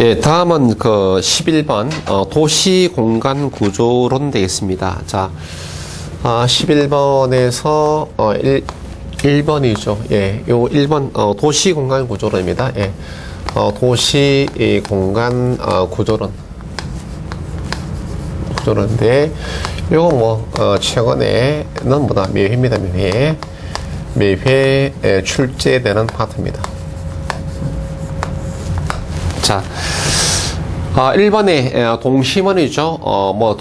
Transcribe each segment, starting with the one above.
예, 다음은 그 11번 도시 공간 구조론 되겠습니다. 자, 11번에서 1번이죠. 예, 요 1번 도시 공간 구조론입니다. 예, 도시 공간 구조론인데 요거 뭐 최근에는 뭐다 매회입니다. 매회 출제되는 파트입니다. 자, 1번에 동심원이죠. 뭐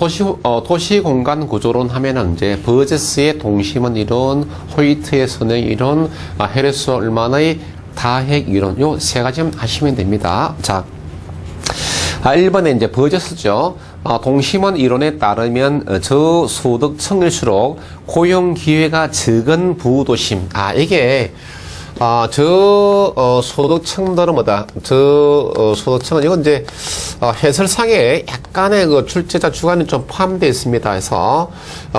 도시 공간 구조론 하면은 이제 버제스의 동심원 이론, 호이트의 선형 이론, 헤르츠 얼만의 다핵 이론, 요 세 가지만 하시면 됩니다. 자, 1번에 이제 버제스죠. 동심원 이론에 따르면 저소득층일수록 고용 기회가 적은 부도심. 이게 소득층들은 뭐다? 소득층은 이건 이제 해설상에 약간의 그 출제자 주관이 좀 포함되어 있습니다. 해서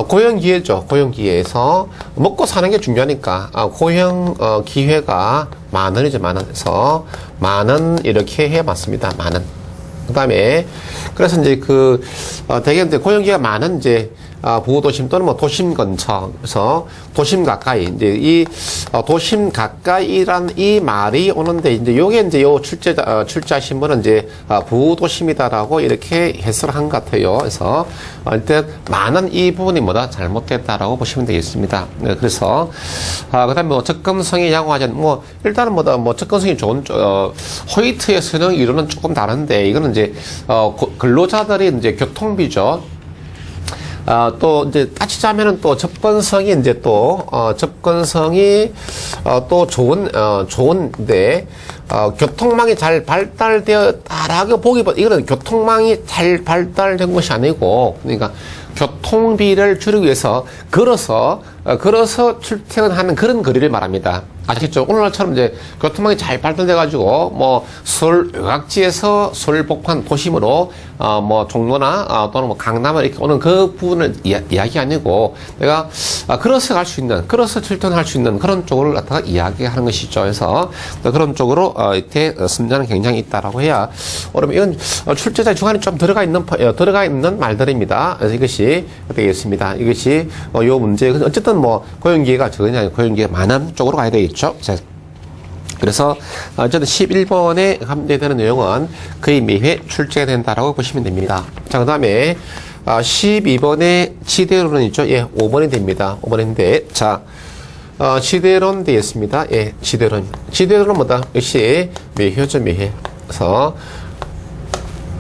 고용 기회죠. 고용 기회에서 먹고 사는 게 중요하니까 고용 기회가 많은이죠. 많은에서 많은 이렇게 해봤습니다. 많은. 그다음에 그래서 이제 대개 이제 고용 기회가 많은 이제 부도심 또는 뭐 도심 근처에서 도심 가까이 이제 이 도심 가까이란 이 말이 오는데 이제 요게 이제 요 출제하신 분은 이제 부도심이다라고 이렇게 해설한 것 같아요. 그래서 일단 많은 이 부분이 뭐다 잘못됐다라고 보시면 되겠습니다. 네, 그래서 그다음에 뭐 접근성이 양호하지 뭐 일단은 뭐다 뭐 접근성이 좋은 호이트의 선형 이론은 조금 다른데 이거는 이제 근로자들이 이제 교통비죠. 또 이제 따지자면은 또 접근성이 이제 또 접근성이 또 좋은데 교통망이 잘 발달되었다라고 보기보다 이거는 교통망이 잘 발달된 것이 아니고 그러니까 교통비를 줄이기 위해서 걸어서 출퇴근하는 그런 거리를 말합니다. 아시겠죠? 오늘날처럼 이제 교통망이 잘 발달돼가지고 뭐 서울 외곽지에서 서울 복판 도심으로 뭐 종로나 또는 뭐 강남을 이렇게 오는 그 부분을 이야기 아니고 내가 걸어서 갈 수 있는 걸어서 출퇴근할 수 있는 그런 쪽을 갖다가 이야기하는 것이죠. 그래서 그런 쪽으로 이때 선전은 굉장히 있다라고 해야 그러면 이건 출제자 주관이 좀 들어가 있는 말들입니다. 그래서 이것이 되겠습니다. 이것이 요 문제 어쨌든 뭐 고용기회가 적으냐 고용기회가 많은 쪽으로 가야 되겠죠. 자, 그래서 어쨌든 11번에 함재되는 내용은 거의 매회 출제가 된다라고 보시면 됩니다. 자, 그 다음에 12번에 지대론은 있죠. 예, 5번이 됩니다. 5번인데 자, 지대론 되겠습니다. 예, 지대론은 뭐다? 역시 매회죠. 매회. 그래서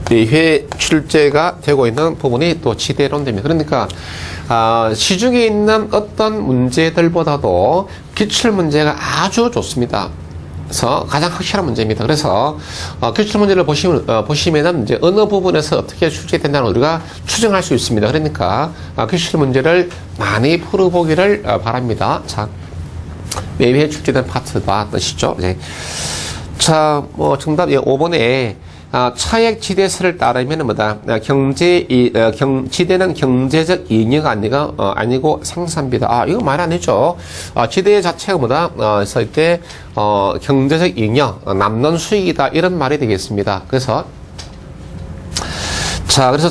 매회 출제가 되고 있는 부분이 또 지대론 됩니다. 그러니까 시중에 있는 어떤 문제들보다도 기출문제가 아주 좋습니다. 그래서 가장 확실한 문제입니다. 그래서 기출문제를 보시면은 이제 어느 부분에서 어떻게 출제된다는 우리가 추정할 수 있습니다. 그러니까 기출문제를 많이 풀어보기를 바랍니다. 자, 매회 출제된 파트다 뜻이죠. 네. 자, 뭐 정답 5번에 차액 지대설을 따르면 뭐다? 지대는 경제적 이익이 아니고 생산비다. 이거 말 안 했죠. 지대 자체가 뭐다? 그래서 이때 경제적 이익, 남는 수익이다 이런 말이 되겠습니다. 그래서 자, 그래서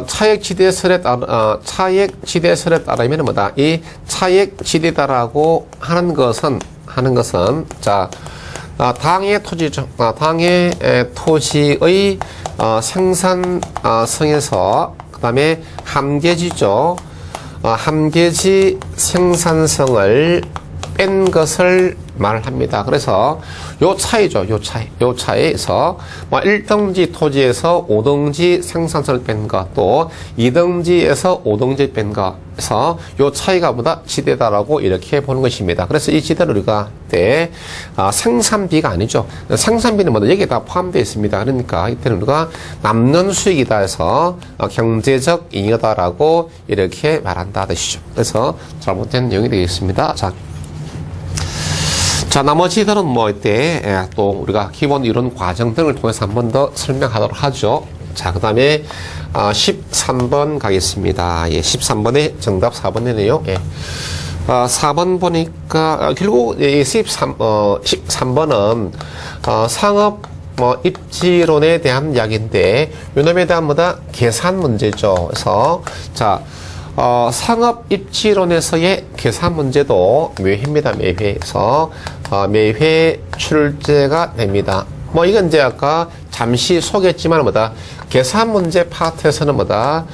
차액 지대설에 따르면 뭐다? 이 차액 지대다라고 하는 것은 자. 당의 토지죠. 당의 토지의 생산성에서 그 다음에 함계지죠. 함계지 생산성을 뺀 것을 말합니다. 그래서 요 차이죠. 요 차이에서 1등지 토지에서 5등지 생산성을 뺀 것, 또 2등지에서 5등지 뺀 것. 그래서 요 차이가 보다 지대다라고 이렇게 보는 것입니다. 그래서 이 지대를 우리가 생산비가 아니죠. 생산비는 뭐다? 여기에 다 포함되어 있습니다. 그러니까 이때는 우리가 남는 수익이다 해서 경제적 잉여다라고 이렇게 말한다 뜻이죠. 그래서 잘못된 내용이 되겠습니다. 자, 나머지들은 뭐 이때 또 우리가 기본 이론 과정 등을 통해서 한 번 더 설명하도록 하죠. 자, 그 다음에 13번 가겠습니다. 예, 13번에 정답 4번이네요. 예. 4번 보니까 결국 13번은 상업 뭐 입지론에 대한 이야기인데 요놈에 대한 뭐다 계산 문제죠. 그래서 자 상업 입지론에서의 계산 문제도 매회입니다. 매회에서 매회 출제가 됩니다. 뭐 이건 이제 아까 잠시 소개했지만 뭐다 계산 문제 파트에서는 뭐다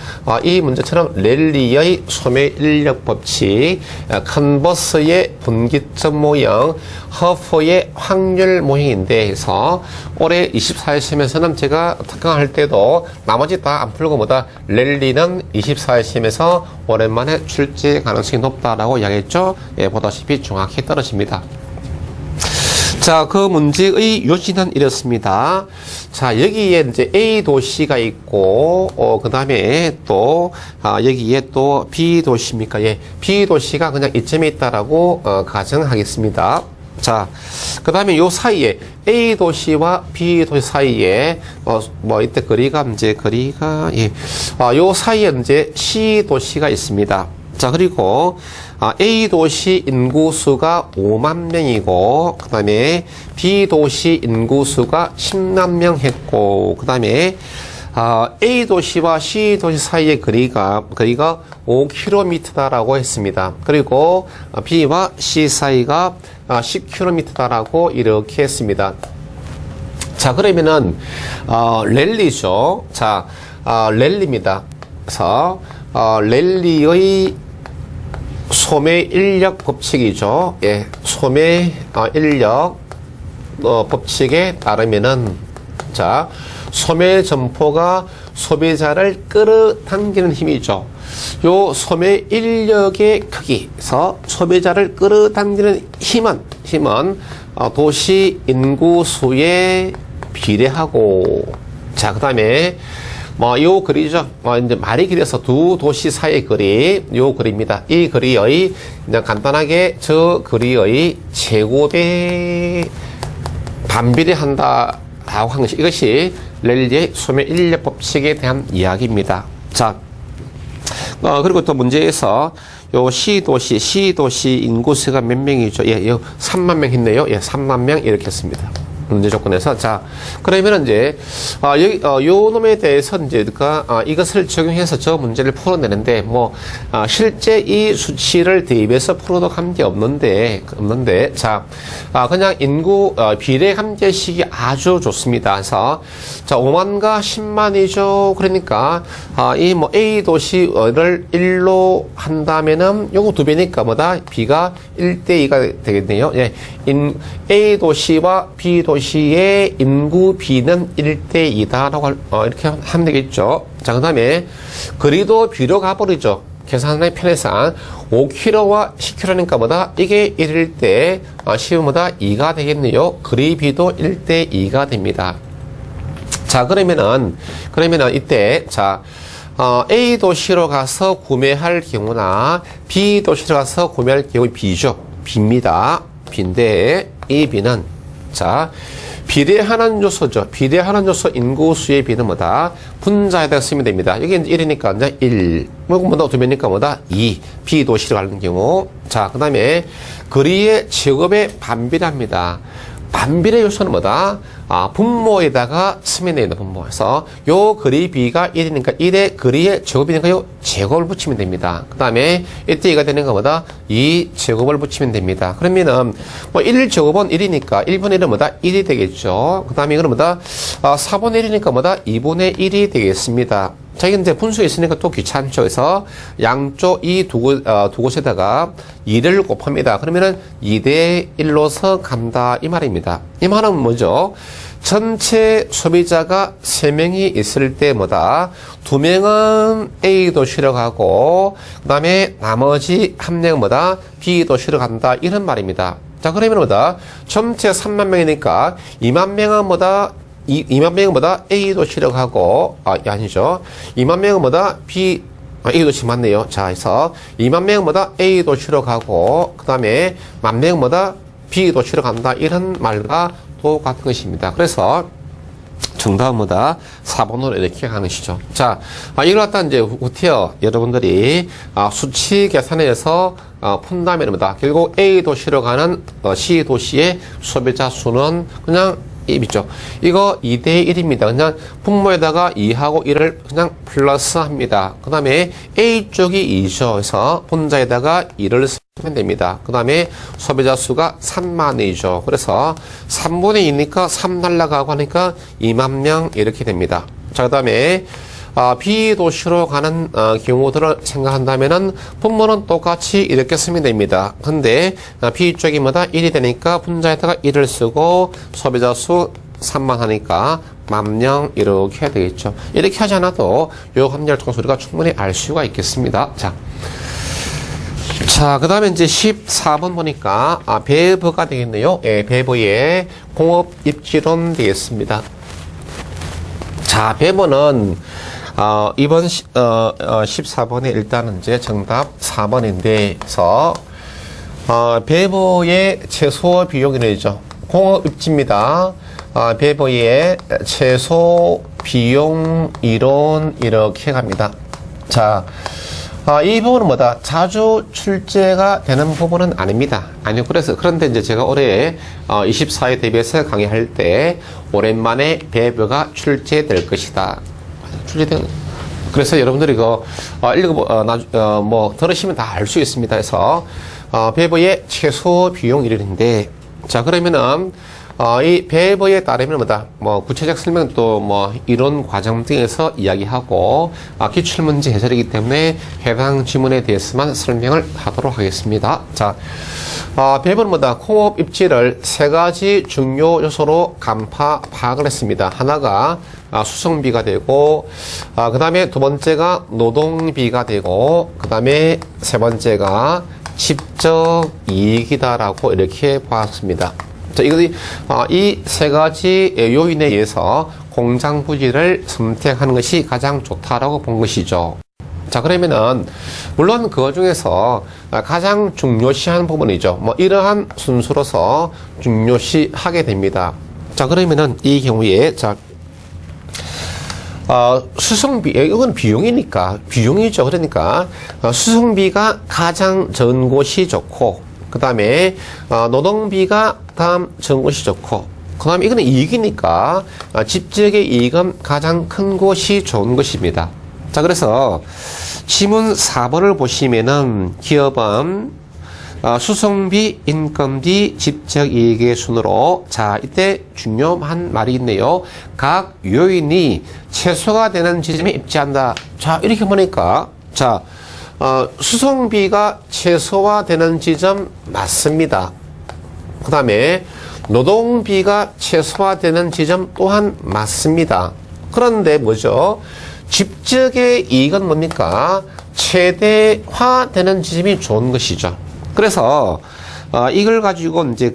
이 문제처럼 랠리의 소매 인력 법칙, 컨버스의 분기점 모형, 허프의 확률 모형인데 해서 올해 24회 시험에서는 제가 특강할 때도 나머지 다 안 풀고 뭐다 랠리는 24회 시험에서 오랜만에 출제 가능성이 높다라고 이야기했죠. 예, 보다시피 정확히 떨어집니다. 자, 그 문제의 요지는 이렇습니다. 자, 여기에 이제 A 도시가 있고, 그 다음에 또, 여기에 또 B 도시입니까? 예, B 도시가 그냥 이점에 있다라고, 가정하겠습니다. 자, 그 다음에 요 사이에 A 도시와 B 도시 사이에, 뭐, 이때 거리가, 예, 요 사이에 이제 C 도시가 있습니다. 자, 그리고 A 도시 인구수가 5만 명이고 그 다음에 B 도시 인구수가 10만 명 했고 그 다음에 A 도시와 C 도시 사이의 거리가 5km다라고 했습니다. 그리고 B와 C 사이가 10km다라고 이렇게 했습니다. 자, 그러면은 랠리죠. 자, 랠리입니다. 그래서 랠리의 소매 인력 법칙이죠. 예, 소매 인력 법칙에 따르면은 자, 소매 점포가 소비자를 끌어당기는 힘이죠. 요 소매 인력의 크기에서 소비자를 끌어당기는 힘은 도시 인구수에 비례하고 자, 그다음에 뭐, 요 거리죠. 이제 말이 길어서 두 도시 사이의 거리, 요 거리입니다. 이 거리의, 그냥 간단하게 저 거리의 제곱에 반비례한다라고 하는 것이, 이것이 랠리의 소매 인력 법칙에 대한 이야기입니다. 자, 그리고 또 문제에서 요 C 도시 인구수가 몇 명이죠? 예, 요 3만 명 했네요. 예, 3만 명 이렇게 했습니다. 문제 조건에서. 자, 그러면 이제, 요 놈에 대해서 이제, 이것을 적용해서 저 문제를 풀어내는데, 뭐, 실제 이 수치를 대입해서 풀어도 관계 없는데, 자, 그냥 인구, 비례 함재식이 아주 좋습니다. 그래서, 자, 5만과 10만이죠. 그러니까, 이 뭐, A 도시를 1로 한다면은, 요거 2배니까 뭐다? B가 1대2가 되겠네요. 예. A 도시와 B 도시의 인구 B는 1대2다라고 이렇게 하면 되겠죠. 자, 그 다음에 거리도 B로 가버리죠. 계산의 편의상 5km와 10km니까 뭐다? 이게 1일 때 C보다 2가 되겠네요. 거리 B도 1대2가 됩니다. 자, 그러면은 이때 자, A 도시로 가서 구매할 경우나 B 도시로 가서 구매할 경우 B죠. B입니다. B인데 이 B는 자, 비례하는 요소죠. 비례하는 요소 인구수의 B는 뭐다? 분자에다가 쓰면 됩니다. 여기 1이니까 이제 1. 뭐다? 2배니까 뭐다? 2. B 도시로 가는 경우. 자, 그 다음에 거리의 제곱에 반비례합니다. 반비례 요소는 뭐다? 분모에다가 쓰면 됩니다. 분모에서. 요 거리 B가 1이니까 1의 거리의 제곱이니까 요 제곱을 붙이면 됩니다. 그 다음에 이때 2가 되는 것보다 2 제곱을 붙이면 됩니다. 그러면은, 뭐 1 제곱은 1이니까 1분의 1은 뭐다? 1이 되겠죠. 그 다음에 이거는 뭐다? 4분의 1이니까 뭐다? 2분의 1이 되겠습니다. 자, 이게 이제 분수가 있으니까 또 귀찮죠. 그래서 양쪽 이 두 곳에다가 2를 곱합니다. 그러면은 2대 1로서 간다. 이 말입니다. 이 말은 뭐죠? 전체 소비자가 3명이 있을 때 뭐다? 2명은 A 도시로 가고, 그 다음에 나머지 1명은 뭐다? B 도시로 간다. 이런 말입니다. 자, 그러면 뭐다? 전체 3만 명이니까 2만 명은 뭐다? 2만 명은 뭐다? A 도시로 가고, 아니죠. 2만 명은 뭐다? A 도시 맞네요. 자, 해서 2만 명은 뭐다? A 도시로 가고, 그 다음에 1만 명은 뭐다? B 도시로 간다. 이런 말과 똑같은 것입니다. 그래서 정답은 뭐다? 4번으로 이렇게 가는 것이죠. 자, 이걸 갖다 이제 후티어 여러분들이 수치 계산해서 푼다면 뭐다? 결국 A 도시로 가는 C 도시의 소비자 수는 그냥 있죠. 이거 2대1입니다. 그냥 분모에다가 2하고 1을 그냥 플러스 합니다. 그 다음에 A쪽이 2죠. 그래서 분자에다가 2를 쓰면 됩니다. 그 다음에 소비자 수가 3만이죠. 그래서 3분의 2니까 3 날라가고 하니까 2만 명 이렇게 됩니다. 자, 그 다음에 B도시로 가는 경우들을 생각한다면은 분모는 똑같이 이렇게 쓰면 됩니다. 근데 B쪽이 뭐다? 1이 되니까 분자에다가 1을 쓰고 소비자 수 3만 하니까 10,000명 이렇게 해야 되겠죠. 이렇게 하지 않아도 요 합리를 통해서 우리가 충분히 알 수가 있겠습니다. 자, 그 다음에 이제 14번 보니까 배부가 되겠네요. 예, 배부의 공업 입지론 되겠습니다. 자, 배부는 이번 14번에 일단은 이제 정답 4번인데, 그래서 배부의 최소 비용이 되죠. 공업 입지입니다. 배부의 최소 비용 이론 이렇게 갑니다. 자, 이 부분은 뭐다? 자주 출제가 되는 부분은 아닙니다. 아니요. 그런데 이제 제가 올해 24회 대비해서 강의할 때 오랜만에 배부가 출제될 것이다. 그래서 여러분들이 이거 들으시면 다 알 수 있습니다. 그래서 배부의 최소 비용 이론인데, 자, 그러면은 이 배부에 따르면 뭐다? 구체적 설명은 또 이론 과정 등에서 이야기하고 기출문제 해설이기 때문에 해당 지문에 대해서만 설명을 하도록 하겠습니다. 자, 배부는 뭐다? 공업 입지를 세 가지 중요 요소로 파악을 했습니다. 하나가 수송비가 되고, 그 다음에 두 번째가 노동비가 되고, 그 다음에 세 번째가 직접 이익이다라고 이렇게 봤습니다. 자, 이 세 가지 요인에 의해서 공장 부지를 선택하는 것이 가장 좋다라고 본 것이죠. 자, 그러면은 물론 그 중에서 가장 중요시한 부분이죠. 이러한 순서로서 중요시하게 됩니다. 자, 그러면은 이 경우에 수송비, 이건 비용이죠. 그러니까 수송비가 가장 적은 곳이 좋고, 그 다음에 노동비가 다음 적은 곳이 좋고, 그 다음에 이거는 이익이니까 집적의 이익은 가장 큰 곳이 좋은 것입니다. 자, 그래서 지문 4번을 보시면은 기업은 수송비, 인건비, 집적 이익의 순으로, 자, 이때 중요한 말이 있네요. 각 요인이 최소가 되는 지점에 입지한다. 자, 이렇게 보니까, 자, 수송비가 최소화되는 지점 맞습니다. 그 다음에 노동비가 최소화되는 지점 또한 맞습니다. 그런데 뭐죠? 집적의 이익은 뭡니까? 최대화되는 지점이 좋은 것이죠. 그래서 이걸 가지고 이제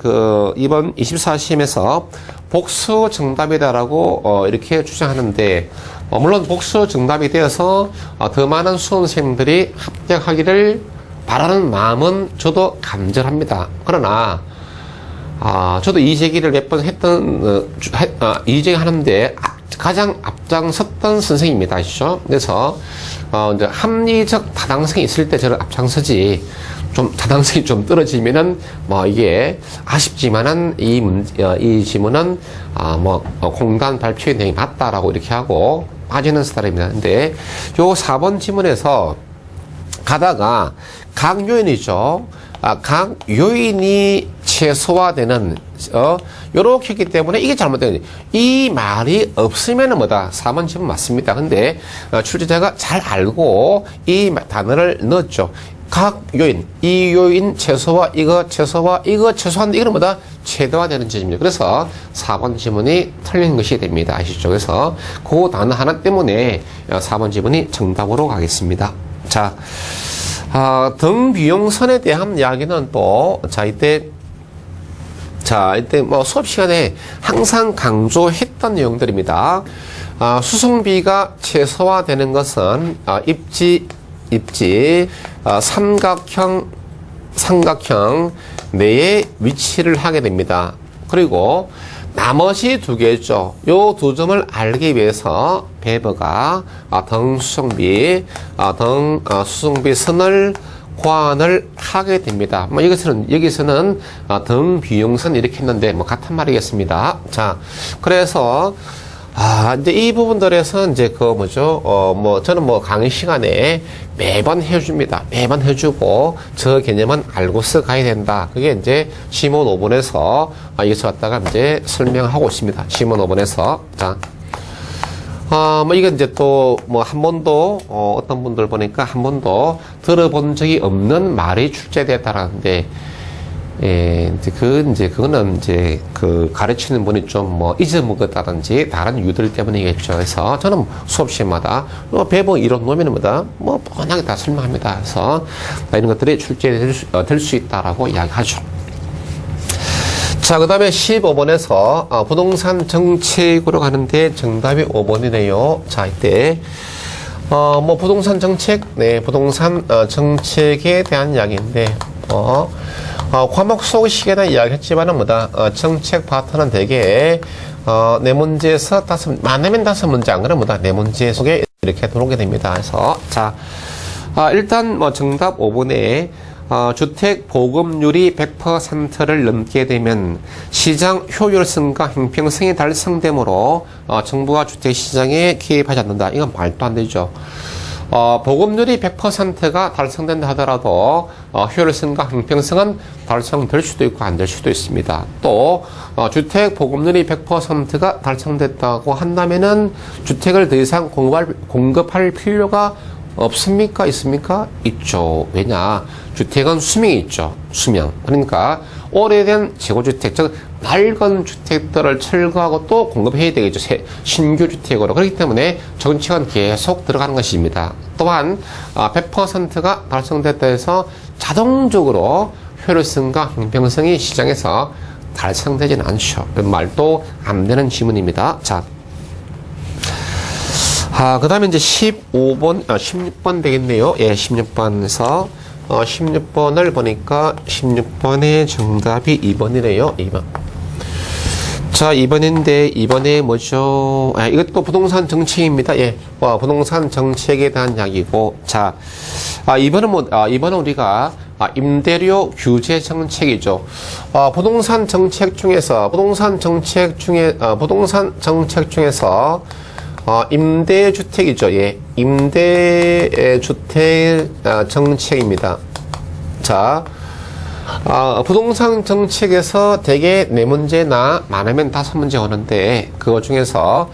이번 24시험에서 복수 정답이다라고 이렇게 주장하는데, 물론 복수 정답이 되어서 더 많은 수험생들이 합격하기를 바라는 마음은 저도 간절합니다. 그러나 저도 이재기를 몇 번 이재기 하는데 가장 앞장섰던 선생님입니다. 아시죠? 그래서 이제 합리적 타당성이 있을 때 저를 앞장서지, 좀 타당성이 좀 떨어지면은 이게 아쉽지만은 이 지문은 공단 발표의 내용이 맞다라고 이렇게 하고 빠지는 스타일입니다. 근데 요 4번 지문에서 가다가 각 요인이죠. 각 요인이 최소화되는 요렇게 했기 때문에 이게 잘못된 거죠. 이 말이 없으면은 뭐다? 4번 지문 맞습니다. 근데 출제자가 잘 알고 이 단어를 넣었죠. 각 요인, 이 요인 최소화, 이거 최소화, 이거 최소화인데 이거는 뭐다? 최대화되는 지점입니다. 그래서 4번 지문이 틀린 것이 됩니다. 아시죠? 그래서 그 단어 하나 때문에 4번 지문이 정답으로 가겠습니다. 자, 등비용선에 대한 이야기는 또, 이때 수업 시간에 항상 강조했던 내용들입니다. 수송비가 최소화되는 것은 입지 삼각형 내에 위치를 하게 됩니다. 그리고 나머지 두 개죠. 요 두 점을 알기 위해서 배부가 수송비 선을 호환을 하게 됩니다. 뭐 여기서는 등비용선 이렇게 했는데 뭐 같은 말이겠습니다. 자, 그래서 이제 이 부분들에서 이제 저는 뭐 강의 시간에 매번 해줍니다. 매번 해주고 저 개념은 알고서 가야 된다. 그게 이제 지문 5번에서 여기서 왔다가 이제 설명하고 있습니다. 지문 5번에서. 자. 뭐 이건 이제 또 뭐 한 번도 어떤 분들 보니까 한 번도 들어본 적이 없는 말이 출제됐다라는데 그거는 이제 가르치는 분이 좀 뭐 잊어먹었다든지 다른 이유들 때문이겠죠. 그래서 저는 수업 시간마다 배분 이론 놓으면마다 뭐 뻔하게 다 설명합니다. 그래서 이런 것들이 출제될 수 있다라고 이야기하죠. 자, 그 다음에 15번에서 부동산 정책으로 가는데 정답이 5번이네요. 자, 이때 뭐 부동산 정책, 네, 부동산 정책에 대한 이야기인데 과목 소개식에는 이야기했지만은 정책 파트는 대개 네 문제에서 많으면 5문장, 그럼 네 문제 속에 이렇게 들어오게 됩니다. 그래서 자, 일단 뭐 정답 5번에 주택 보급률이 100%를 넘게 되면 시장 효율성과 형평성이 달성되므로 정부가 주택시장에 개입하지 않는다. 이건 말도 안 되죠. 보급률이 100%가 달성된다 하더라도 효율성과 형평성은 달성될 수도 있고 안 될 수도 있습니다. 또 주택 보급률이 100%가 달성됐다고 한다면은 주택을 더 이상 공급할 필요가 없습니까? 있습니까? 있죠. 왜냐? 주택은 수명이 있죠. 수명. 그러니까 오래된 재고주택, 즉 낡은 주택들을 철거하고 또 공급해야 되겠죠. 신규 주택으로. 그렇기 때문에 정책은 계속 들어가는 것입니다. 또한 100%가 달성됐다 해서 자동적으로 효율성과 형평성이 시장에서 달성되지는 않죠. 그 말도 안 되는 지문입니다. 자. 그 다음에 이제 16번 되겠네요. 예, 16번에서, 16번을 보니까 16번의 정답이 2번이네요. 2번. 자, 2번인데, 2번에 뭐죠? 이것도 부동산 정책입니다. 예, 부동산 정책에 대한 이야기고. 자, 2번은 우리가, 임대료 규제 정책이죠. 부동산 정책 중에서, 임대주택이죠. 예. 임대주택 정책입니다. 자, 부동산 정책에서 대개 4문제나 많으면 5문제 오는데, 그거 중에서,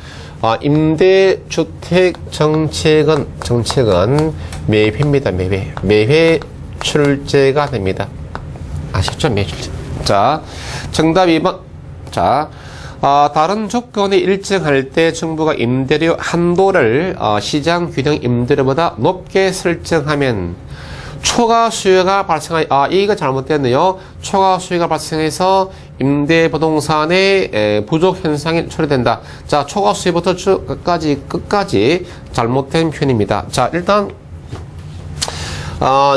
임대주택 정책은 매회입니다. 매회 출제가 됩니다. 아시죠? 매회 출제. 자, 정답 2번. 자, 다른 조건이 일정할 때 정부가 임대료 한도를 시장 균형 임대료보다 높게 설정하면 초과 수요가 이거 잘못됐네요. 초과 수요가 발생해서 임대 부동산의 부족 현상이 초래된다. 자, 초과 수요부터 끝까지 잘못된 표현입니다. 자, 일단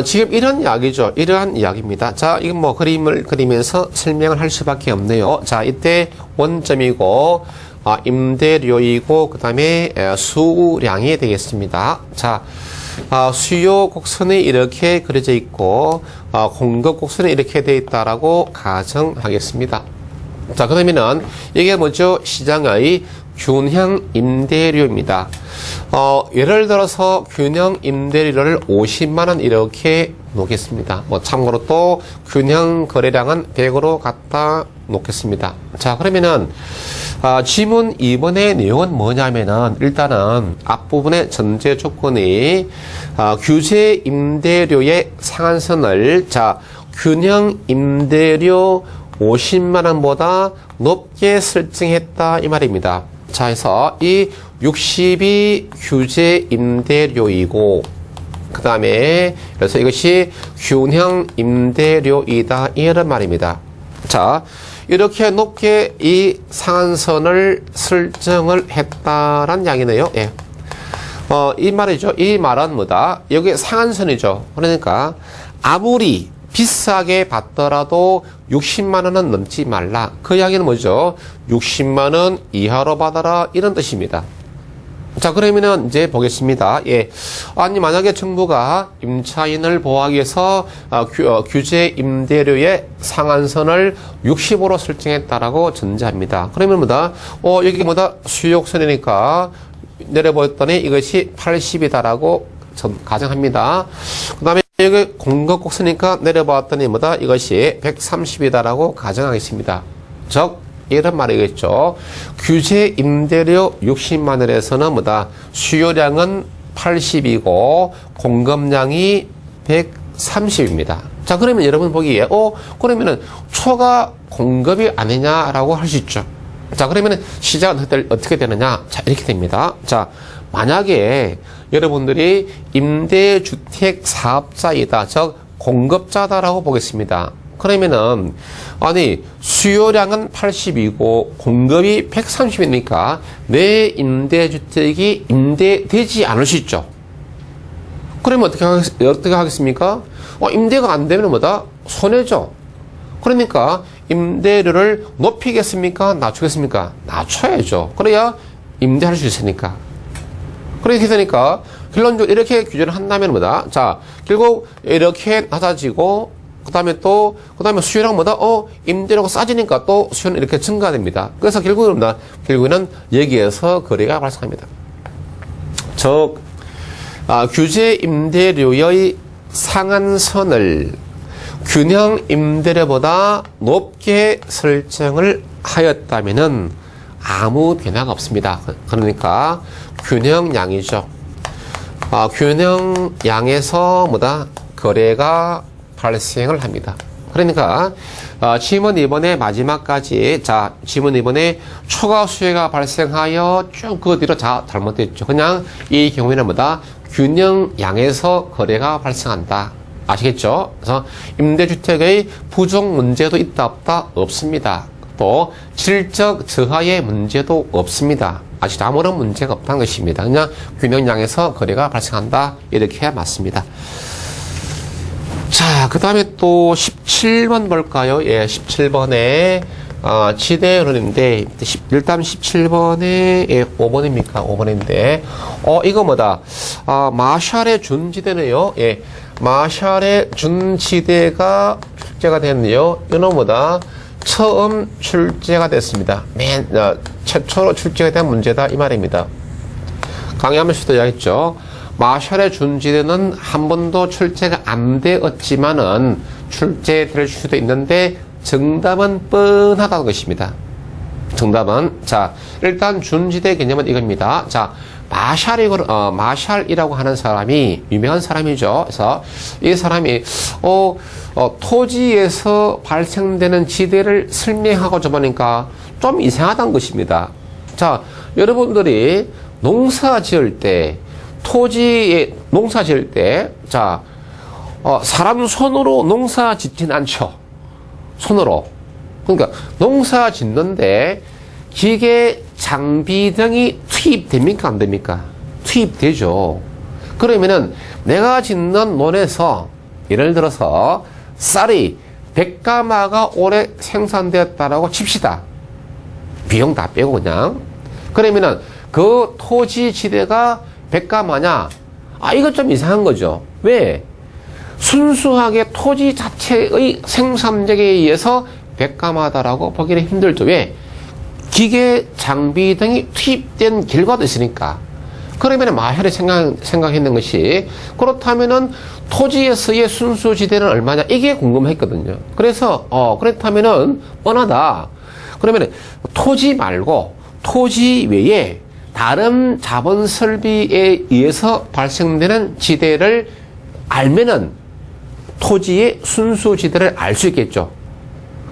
지금 이런 이야기죠. 이러한 이야기입니다. 자, 이건 뭐 그림을 그리면서 설명을 할 수밖에 없네요. 자, 이때 원점이고, 임대료이고, 그 다음에 수량이 되겠습니다. 자, 수요 곡선이 이렇게 그려져 있고, 공급 곡선이 이렇게 되어 있다라고 가정하겠습니다. 자, 그러면은 이게 뭐죠? 시장의 균형 임대료입니다. 예를 들어서 균형 임대료를 50만원 이렇게 놓겠습니다. 뭐 참고로 또 균형 거래량은 100으로 갖다 놓겠습니다. 자, 그러면은 지문 2번의 내용은 뭐냐면은 일단은 앞부분의 전제 조건이 규제 임대료의 상한선을 균형 임대료 50만원보다 높게 설정했다 이 말입니다. 자, 해서 이 60이 규제 임대료이고, 그 다음에 그래서 이것이 균형 임대료이다 이런 말입니다. 자, 이렇게 높게 이 상한선을 설정을 했다란 이야기네요. 예. 이 말이죠. 이 말은 뭐다? 여기 상한선이죠. 그러니까 아무리 비싸게 받더라도 60만 원은 넘지 말라. 그 이야기는 뭐죠? 60만 원 이하로 받아라 이런 뜻입니다. 자, 그러면은 이제 보겠습니다. 예. 아니, 만약에 정부가 임차인을 보호하기 위해서 규제 임대료의 상한선을 60으로 설정했다라고 전제합니다. 그러면 뭐다? 여기 뭐다? 수요곡선이니까 내려보았더니 이것이 80이다라고 가정합니다. 그 다음에 여기 공급곡선이니까 내려보았더니 뭐다? 이것이 130이다라고 가정하겠습니다. 즉, 이런 말이겠죠. 규제 임대료 60만 원에서는 뭐다? 수요량은 80이고 공급량이 130입니다. 자, 그러면 여러분 보기에 그러면은 초과 공급이 아니냐라고 할 수 있죠. 자, 그러면은 시장은 어떻게 되느냐? 자, 이렇게 됩니다. 자, 만약에 여러분들이 임대주택 사업자이다, 즉 공급자다라고 보겠습니다. 그러면은 아니 수요량은 80이고 공급이 130이니까 내 임대주택이 임대되지 않을 수 있죠. 그러면 어떻게 하겠습니까? 임대가 안 되면 뭐다? 손해죠. 그러니까 임대료를 높이겠습니까? 낮추겠습니까? 낮춰야죠. 그래야 임대할 수 있으니까. 그렇게 되니까 결론적으로 이렇게 규제를 한다면 뭐다? 자, 결국 이렇게 낮아지고 그 다음에 수요량 뭐다? 임대료가 싸지니까 또 수요는 이렇게 증가됩니다. 그래서 결국에는 여기에서 거래가 발생합니다. 즉, 규제 임대료의 상한선을 균형 임대료보다 높게 설정을 하였다면은 아무 변화가 없습니다. 그러니까 균형량이죠. 균형량에서 뭐다? 거래가 발생을 합니다. 그러니까 지문 2번의 마지막까지 지문 2번에 초과 수요가 발생하여 쭉 그 뒤로 잘못됐죠. 그냥 이 경우에는 뭐다? 균형량에서 거래가 발생한다. 아시겠죠? 그래서 임대주택의 부족 문제도 있다 없다? 없습니다. 또 질적 저하의 문제도 없습니다. 아시죠? 아무런 문제가 없다는 것입니다. 그냥 균형량에서 거래가 발생한다. 이렇게 맞습니다. 자, 그 다음에 또 17번 볼까요? 예, 17번에, 지대론인데, 일단 17번에, 예, 5번입니까? 5번인데, 이거 뭐다? 마샬의 준지대네요. 예, 마샬의 준지대가 출제가 됐네요. 이건 뭐다? 처음 출제가 됐습니다. 최초로 출제가 된 문제다. 이 말입니다. 강의하면서도 이야기했죠. 마샬의 준지대는 한 번도 출제가 안 되었지만은 출제될 수도 있는데 정답은 뻔하다는 것입니다. 정답은 일단 준지대 개념은 이겁니다. 마샬이라고 하는 사람이 유명한 사람이죠. 그래서 이 사람이 토지에서 발생되는 지대를 설명하고자 보니까 좀 이상하다는 것입니다. 자, 여러분들이 농사 지을 때 토지에 농사 지을 때, 사람 손으로 농사 짓진 않죠. 손으로. 그러니까 농사 짓는데 기계, 장비 등이 투입됩니까? 안 됩니까? 투입되죠. 그러면은 내가 짓는 논에서 예를 들어서 쌀이 100가마가 올해 생산되었다라고 칩시다. 비용 다 빼고 그냥. 그러면은 그 토지 지대가 100가마냐? 이거 좀 이상한 거죠. 왜? 순수하게 토지 자체의 생산력에 의해서 100가마다라고 보기는 힘들죠. 왜? 기계, 장비 등이 투입된 결과도 있으니까. 그러면 마샬이 생각했는 것이 그렇다면은 토지에서의 순수지대는 얼마냐? 이게 궁금했거든요. 그래서 그렇다면은 뻔하다. 그러면 토지 말고 토지 외에 다른 자본 설비에 의해서 발생되는 지대를 알면은 토지의 순수지대를 알 수 있겠죠.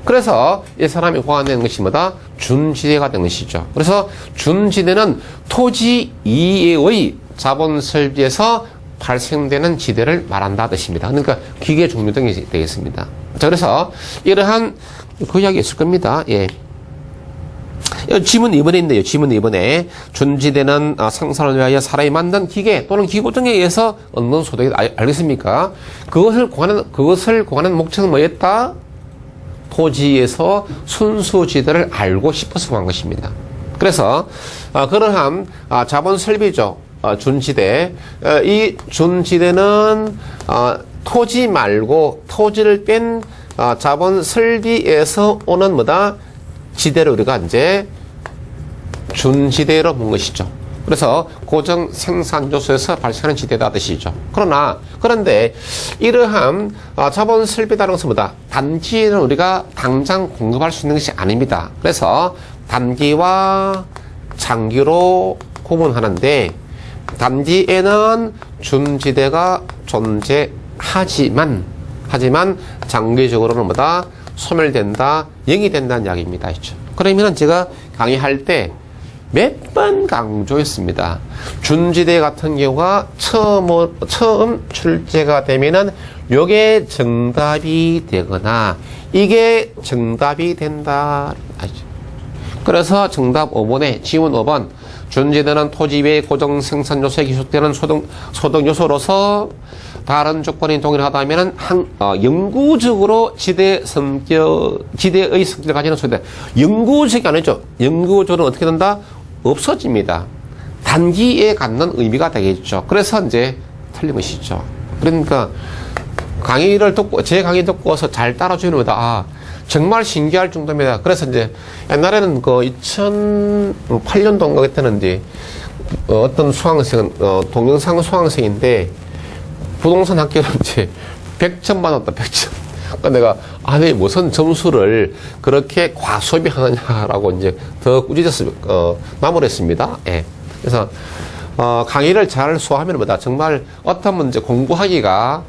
그래서 이 사람이 고안되는 것이 뭐다? 준지대가 되는 것이죠. 그래서 준지대는 토지 이외의 자본 설비에서 발생되는 지대를 말한다 뜻입니다. 그러니까 기계 종류 등이 되겠습니다. 자, 그래서 이러한 그 이야기 있을 겁니다. 예. 지문 2번에 있는데요. 지문 2번에 준지대는 생산을 위하여 사람이 만든 기계 또는 기구 등에 의해서 얻는 소득이 알겠습니까? 그것을 구하는 목적은 뭐였다? 토지에서 순수지대를 알고 싶어서 구한 것입니다. 그래서 그러한 자본 설비죠. 준지대. 이 준지대는 토지 말고 토지를 뺀 자본 설비에서 오는 뭐다? 지대를 우리가 이제 준지대로 본 것이죠. 그래서 고정 생산 요소에서 발생하는 지대다 뜻이죠. 그런데 이러한 자본 설비라는 것은 뭐다? 단기는 우리가 당장 공급할 수 있는 것이 아닙니다. 그래서 단기와 장기로 구분하는데 단기에는 준지대가 존재하지만 장기적으로는 뭐다? 소멸된다, 영이 된다는 이야기입니다. 그러면 제가 강의할 때 몇 번 강조했습니다. 준지대 같은 경우가 처음 출제가 되면은 요게 정답이 되거나 이게 정답이 된다. 그래서 정답 5번에 지문 5번 준지대는 토지 외의 고정 생산 요소에 기속되는 소득 요소로서 다른 조건이 동일하다면 영구적으로 지대의 성질을 가지는 소득. 영구적이 아니죠. 영구적으로 어떻게 된다? 없어집니다. 단기에 갖는 의미가 되겠죠. 그래서 이제 틀린 것이죠. 그러니까 제 강의 듣고서 잘 따라주는 거다. 정말 신기할 정도입니다. 그래서 이제 옛날에는 2008년도인가 그때는 어떤 수강생은 동영상 수강생인데 부동산 학교를 이제 100점 받았다. 100점. 그러니까 내가 왜 무슨 점수를 그렇게 과소비하느냐라고 이제 더 꾸짖어서 마무리했습니다. 예. 그래서 강의를 잘 수화하면 뭐다? 정말 어떤 문제 공부하기가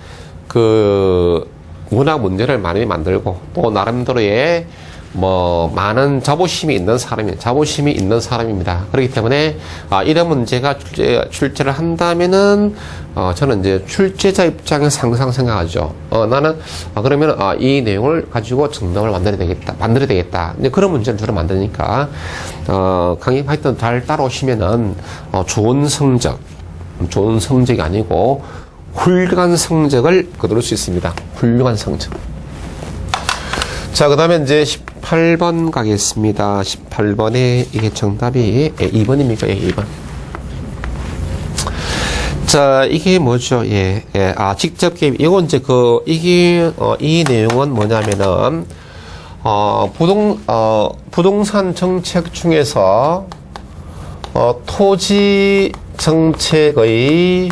문학 문제를 많이 만들고 또 나름대로의 많은 자부심이 있는 사람입니다. 그렇기 때문에 이런 문제가 출제를 한다면은 저는 이제 출제자 입장에서 항상 생각하죠. 나는 그러면 이 내용을 가지고 정답을 만들어야 되겠다. 이제 그런 문제를 주로 만드니까 강의 하여튼 잘 따라오시면은 좋은 성적이 아니고 훌륭한 성적을 거둘 수 있습니다. 훌륭한 성적. 자, 그 다음에 이제 18번 가겠습니다. 18번에 이게 정답이 2번입니까? 예, 2번. 자, 이게 뭐죠? 직접 개입. 이건 이제 이 내용은 뭐냐면은, 부동산 정책 중에서, 토지 정책의,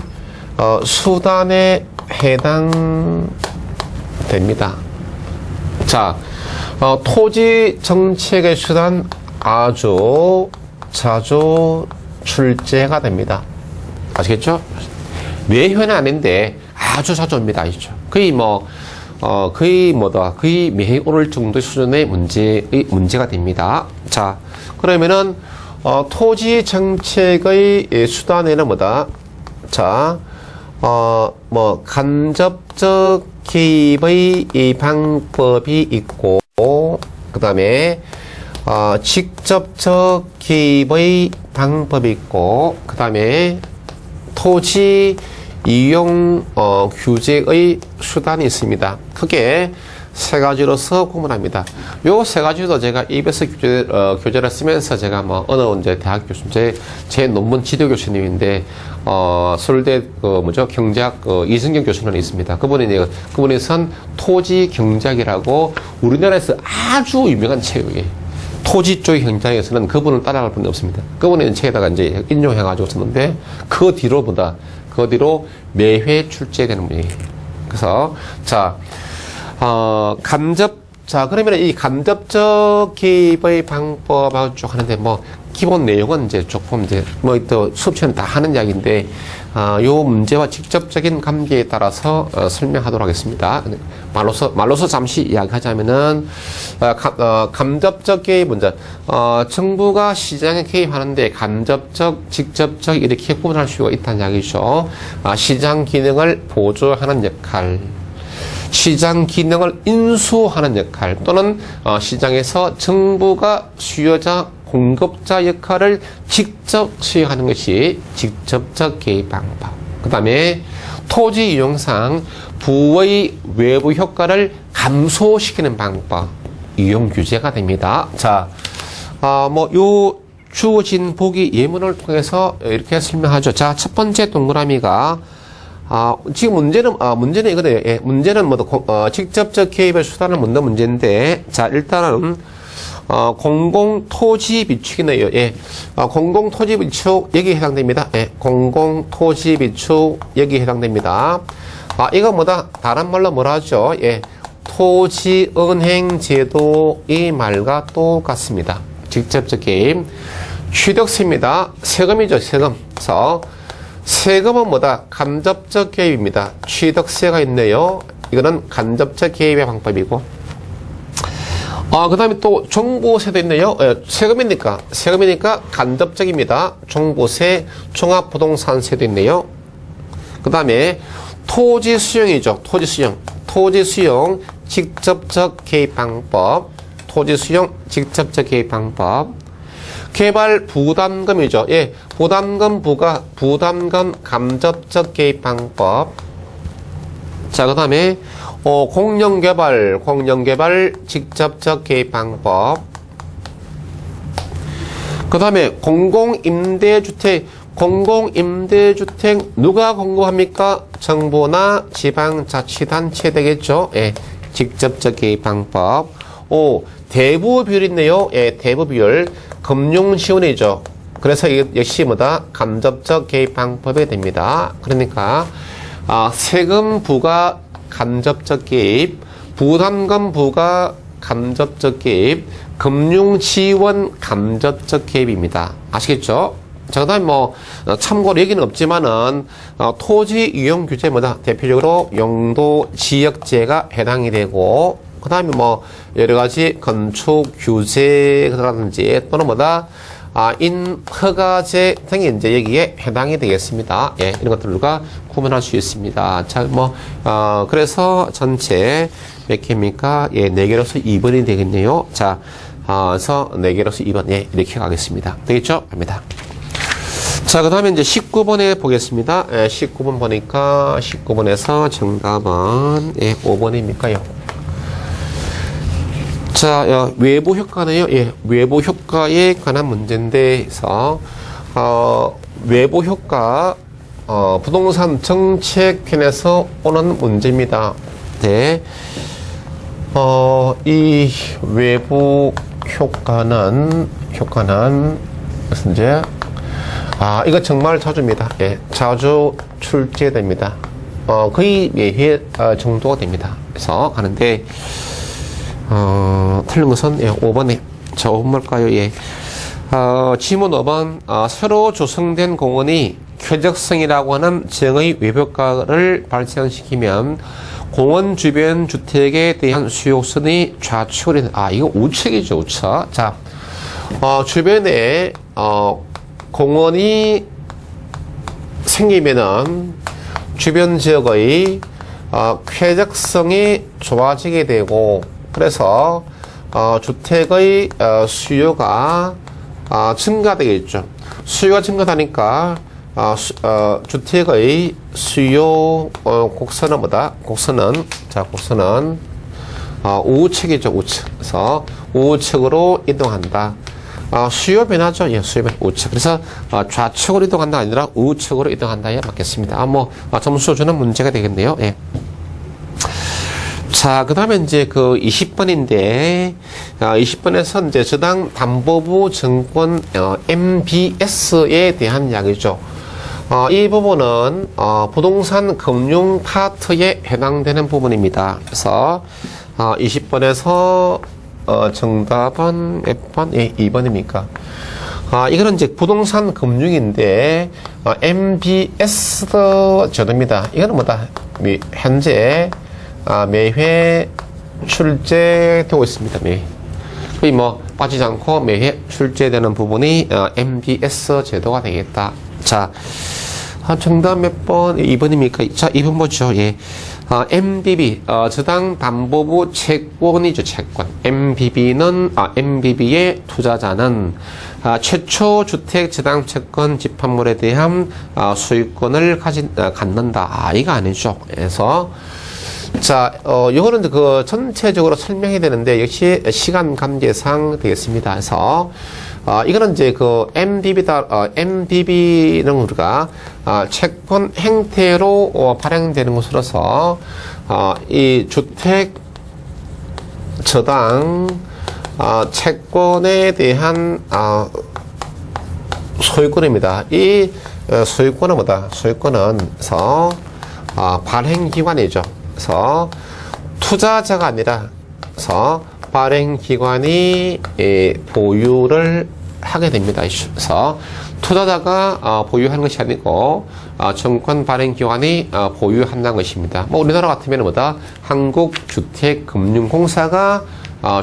수단에 해당됩니다. 자, 토지 정책의 수단 아주 자주 출제가 됩니다. 아시겠죠? 매회는 아닌데 아주 자주 옵니다. 아시죠? 거의 매해 오를 정도의 수준의 문제가 됩니다. 자, 그러면은 토지 정책의 수단에는 뭐다? 자, 간접적 개입의 이 방법이 있고, 그 다음에, 직접적 개입의 방법이 있고, 그 다음에, 토지 이용, 규제의 수단이 있습니다. 크게 세 가지로서 구분합니다. 요 세 가지도 제가 EBS 교재를 쓰면서 제가 어느 이제 대학 교수님, 제 논문 지도 교수님인데, 서울대, 경제학, 이승경 교수는 있습니다. 그분이 쓴 토지 경제학이라고 우리나라에서 아주 유명한 책이에요. 토지 쪽 경제학에서는 그분을 따라갈 분이 없습니다. 그분이 책에다가 이제 인용해가지고 썼는데, 그 뒤로 매회 출제되는 분이에요. 그래서, 그러면 이 간접적 개입의 방법하고 쭉 하는데, 기본 내용은 이제 조금 또 수업시간 다 하는 이야기인데, 요 문제와 직접적인 관계에 따라서 설명하도록 하겠습니다. 말로서 잠시 이야기하자면은, 간접적 개입 문제. 정부가 시장에 개입하는데 간접적, 직접적 이렇게 구분할 수가 있다는 이야기죠. 시장 기능을 보조하는 역할. 시장 기능을 인수하는 역할 또는 시장에서 정부가 수요자, 공급자 역할을 직접 수행하는 것이 직접적 개입 방법. 그 다음에 토지 이용상 부의 외부 효과를 감소시키는 방법. 이용 규제가 됩니다. 자, 요 주어진 보기 예문을 통해서 이렇게 설명하죠. 자, 첫 번째 동그라미가 지금 문제는 이거네요. 예, 문제는 직접적 개입의 수단을 묻는 문제인데, 자, 일단은, 공공토지 비축이네요. 예, 공공토지 비축, 여기에 해당됩니다. 예, 공공토지 비축, 여기에 해당됩니다. 이거 다른 말로 뭐라 하죠? 예, 토지은행제도 이 말과 똑같습니다. 직접적 개입. 취득세입니다. 세금이죠, 세금. 그래서, 세금은 간접적 개입입니다. 취득세가 있네요. 이거는 간접적 개입의 방법이고. 그 다음에 또 종부세도 있네요. 세금이니까 간접적입니다. 종부세, 종합부동산세도 있네요. 그 다음에 토지 수용이죠. 토지 수용. 토지 수용, 직접적 개입 방법. 토지 수용, 직접적 개입 방법. 개발 부담금이죠. 예, 부담금 간접적 개입 방법. 자, 그 다음에, 공영개발, 직접적 개입 방법. 그 다음에, 공공임대주택, 누가 공급합니까? 정부나 지방자치단체 되겠죠. 예, 직접적 개입 방법. 대부비율 있네요. 예, 대부비율. 금융지원이죠. 그래서 이게 역시 간접적 개입 방법이 됩니다. 그러니까, 세금 부과 간접적 개입, 부담금 부과 간접적 개입, 금융지원 간접적 개입입니다. 아시겠죠? 자, 그 다음에 참고로 여기는 없지만은, 토지 이용 규제 대표적으로 용도 지역제가 해당이 되고, 그 다음에 여러 가지 건축 규제라든지 또는 인허가제 등이 이제 여기에 해당이 되겠습니다. 예, 이런 것들과 구분할 수 있습니다. 자, 그래서 전체 몇 개입니까? 예, 4개로서 2번이 되겠네요. 자, 그래서 4개로서 2번. 예, 이렇게 가겠습니다. 되겠죠? 갑니다. 자, 그 다음에 이제 19번에 보겠습니다. 예, 19번 보니까 19번에서 정답은, 예, 5번입니까요? 자, 외부 효과네요. 예, 외부 효과에 관한 문제인데, 외부 효과, 부동산 정책 편에서 오는 문제입니다. 네. 이 외부 효과는, 무슨 이제, 이거 정말 자주입니다. 예, 자주 출제됩니다. 거의 매회 정도가 됩니다. 그래서 가는데, 틀린 것은, 예, 5번에. 자, 5번 뭘까요? 예. 지문 5번, 새로 조성된 공원이 쾌적성이라고 하는 정의 외벽가를 발생시키면 공원 주변 주택에 대한 수요선이 좌측으로, 이거 우측이죠, 우측. 자, 주변에, 공원이 생기면은 주변 지역의, 쾌적성이 좋아지게 되고, 그래서 주택의 수요가 증가되겠죠. 수요가 증가하니까 주택의 수요 곡선은 곡선은 우측이죠. 우측. 그래서 우측으로 이동한다. 수요 변화죠. 예, 수요 변화 우측. 그래서 좌측으로 이동한다 아니라 우측으로 이동한다에 맞겠습니다. 점수 주는 문제가 되겠네요. 예. 자, 그 다음에 이제 20번인데, 20번에서 이제 저당 담보부 증권, MBS에 대한 이야기죠. 이 부분은, 부동산 금융 파트에 해당되는 부분입니다. 그래서, 20번에서, 정답은 몇 번? 예, 2번입니까? 이거는 이제 부동산 금융인데, MBS 제도입니다. 이거는 현재, 매회 출제되고 있습니다. 매회. 거의 빠지지 않고 매회 출제되는 부분이 MBS 제도가 되겠다. 자, 정답 몇 번? 2번입니까? 자, 2번 보죠. 예. MBB, 저당 담보부 채권이죠, 채권. MBB의 투자자는, 최초 주택 저당 채권 집합물에 대한, 소유권을 갖는다. 이거 아니죠. 그래서, 자, 요거는 전체적으로 설명이 되는데, 역시 시간 관계상 되겠습니다. 그래서, 이거는 이제 그 MBB는 우리가 채권 행태로 발행되는 것으로서 이 주택 저당 채권에 대한 소유권입니다. 이 소유권은 뭐다? 소유권은서 발행기관이죠. 그래서 투자자가 아니라 그래서 발행기관이 보유를 하게 됩니다. 그래서 투자자가 보유하는 것이 아니고 증권 발행기관이 보유한다는 것입니다. 뭐 우리나라 같으면 뭐다? 한국주택금융공사가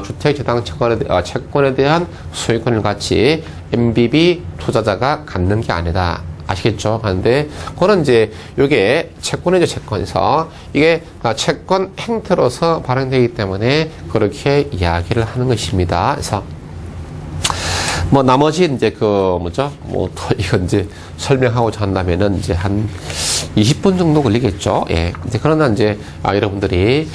주택저당 채권에 대한 소유권을 같이 MBB 투자자가 갖는 게 아니다. 아시겠죠? 그런데 그거는 이제 이게 채권이죠. 채권에서 이게 채권 행태로서 발행되기 때문에 그렇게 이야기를 하는 것입니다. 그래서 뭐 나머지 이제 그 뭐죠? 뭐 또 이거 이제 설명하고자 한다면은 이제 한 20분 정도 걸리겠죠. 예. 이제 그러나 이제 여러분들이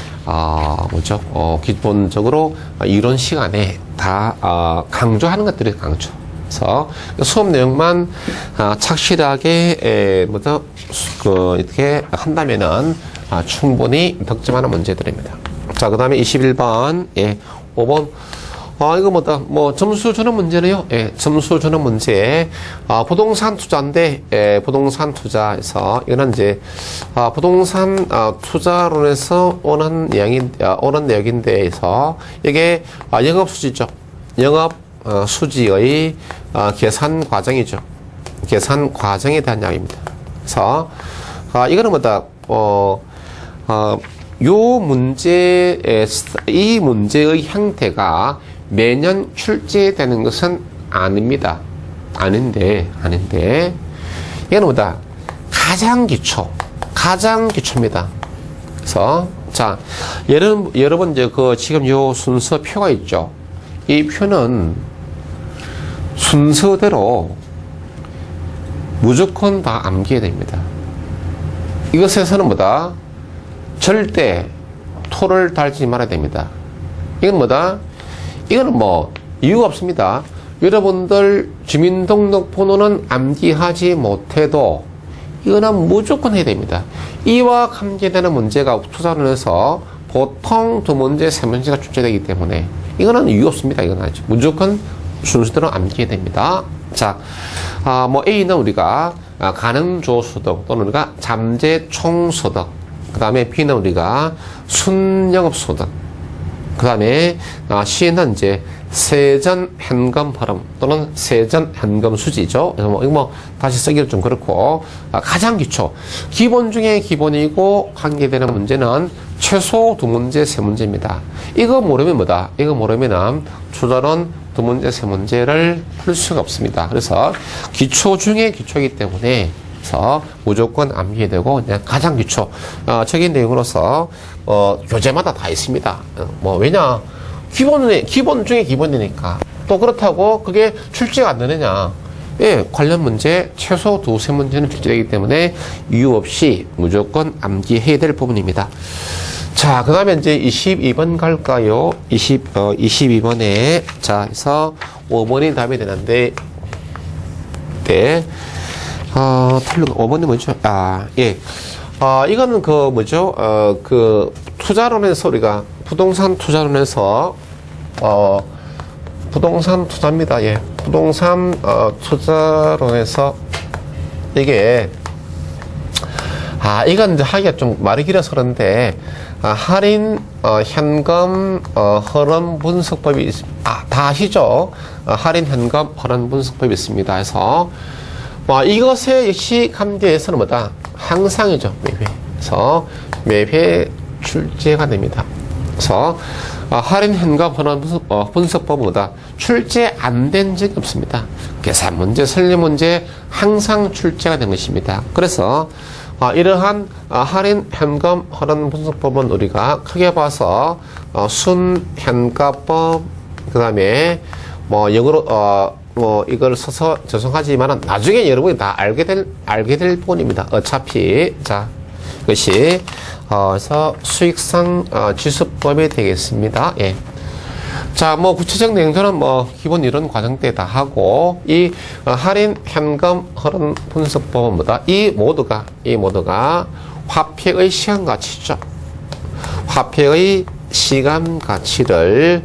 뭐죠? 기본적으로 이런 시간에 다 강조하는 것들이 강조. 그래서 수업 내용만 착실하게 뭐죠? 이렇게 한다면은 충분히 득점하는 문제들입니다. 자, 그다음에 21번, 예, 5번. 이거 뭐다? 뭐, 점수 주는 문제네요. 예, 점수 주는 문제. 부동산 투자인데, 부동산 투자에서, 이거는 이제, 부동산, 투자론에서 오는 내용인데에서, 이게, 영업수지죠. 수지의, 계산 과정이죠. 계산 과정에 대한 이야기입니다. 그래서, 이거는 뭐다? 이 문제의 형태가 매년 출제되는 것은 아닙니다. 아닌데, 이건 뭐다? 가장 기초입니다. 그래서, 자, 여러분, 이제 지금 요 순서표가 있죠? 이 표는 순서대로 무조건 다 암기해야 됩니다. 이것에서는 뭐다? 절대 토를 달지 말아야 됩니다. 이건 뭐다? 이거는 뭐 이유가 없습니다. 여러분들 주민등록번호는 암기하지 못해도 이거는 무조건 해야 됩니다. 이와 관계되는 문제가 투자론에서 보통 2문제, 3문제가 출제되기 때문에 이거는 이유 없습니다. 이건 아니죠. 무조건 순서대로 암기해야 됩니다. 자, 뭐 A는 우리가 가능조소득 또는 우리가 잠재총소득, 그 다음에 B는 우리가 순영업소득, 그 다음에 C는 이제 세전 현금 흐름 또는 세전 현금 수지죠. 그래서 이거 뭐 다시 쓰기도 좀 그렇고, 가장 기본 중에 기본이고 관계되는 문제는 최소 2문제, 3문제입니다. 이거 모르면 뭐다? 이거 모르면은 투자론 2문제, 3문제를 풀 수가 없습니다. 그래서 기초 중에 기초이기 때문에 그래서 무조건 암기해야 되고, 그냥 가장 기초적인 내용으로서 교재마다 다 있습니다. 뭐 왜냐, 기본 중에 기본이니까. 또 그렇다고 그게 출제가 안 되느냐? 예, 관련 문제 최소 2-3문제는 출제되기 때문에 이유 없이 무조건 암기해야 될 부분입니다. 자, 그 다음에 이제 22번 갈까요? 22번에 자, 그래서 5번이 답이 되는데, 네. 5번이 뭐죠? 예. 이거는 뭐죠? 투자론에서 우리가, 부동산 투자론에서, 부동산 투자입니다. 예. 부동산, 투자론에서, 이게, 이건 이제 하기가 좀 말이 길어서 그런데, 할인, 현금, 흐름 분석법이 다 아시죠? 할인, 현금, 흐름 분석법이 있습니다. 해서, 이것에 역시 감대에서는 뭐다? 항상이죠. 매회. 그래서 매회 출제가 됩니다. 그래서 할인 현금 흐름 분석법은 뭐다? 출제 안 된 적이 없습니다. 계산 문제, 설계 문제 항상 출제가 된 것입니다. 그래서 이러한 할인 현금 흐름 분석법은 우리가 크게 봐서 순현가법, 그 다음에 뭐 영어로 이걸 써서 죄송하지만 나중에 여러분이 다 알게 될 부분입니다. 어차피. 자, 이것이 그래서 수익성 지수법이 되겠습니다. 예. 자, 뭐 구체적 내용들은 뭐 기본 이론 과정 때 다 하고 이 할인 현금 흐름 분석법은 뭐다? 이 모두가 화폐의 시간 가치죠. 화폐의 시간 가치를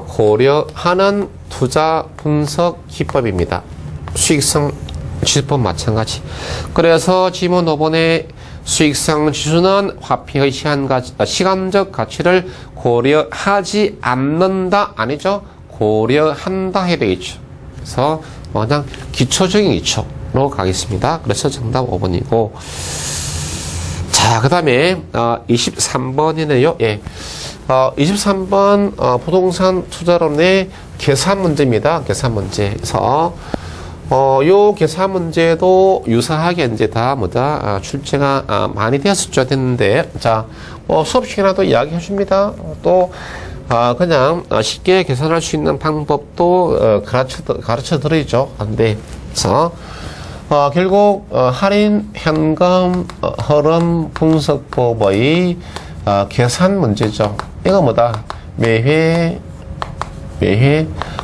고려하는 투자 분석 기법입니다. 수익성 지수법 마찬가지. 그래서 지문 5번에 수익성 지수는 화폐의 시간적 가치를 고려하지 않는다 아니죠? 고려한다 해야 되겠죠. 그래서 그냥 기초적인 기초로 가겠습니다. 그래서 정답 5번이고. 자, 그 다음에 23번이네요. 예. 23번 부동산 투자론의 계산 문제입니다. 계산 문제에서 요 계산 문제도 유사하게 이제 다 출제가 많이 되었었죠. 됐는데, 자, 수업 시간에도 이야기 해줍니다. 또, 그냥 쉽게 계산할 수 있는 방법도 가르쳐 드리죠. 근데, 그래서, 결국, 할인 현금 흐름 분석법의 계산 문제죠. 이거 뭐다? 매회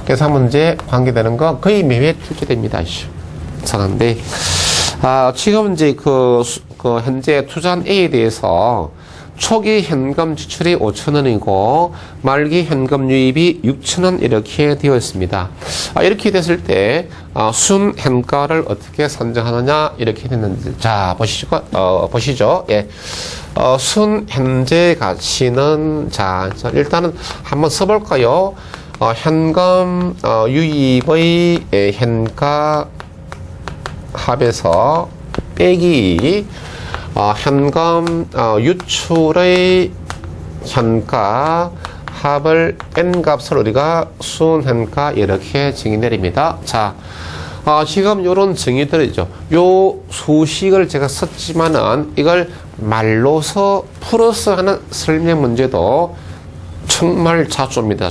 계산 문제 관계되는 거 거의 매회 출제됩니다. 이상한데, 지금 이제 현재 투자한 A에 대해서 초기 현금 지출이 5,000원이고 말기 현금 유입이 6,000원 이렇게 되어 있습니다. 이렇게 됐을 때 순 현가를 어떻게 산정하느냐 이렇게 됐는데, 자 보시죠. 예. 순 현재 가치는 자 일단은 한번 써볼까요? 현금 유입의 현가 합에서 빼기 현금 유출의 현가 합을 뺀 값을 우리가 순현가 이렇게 정의 내립니다. 자, 지금 요런 정의들이죠. 요 수식을 제가 썼지만은 이걸 말로서 풀어서 하는 설명 문제도 정말 자주 옵니다.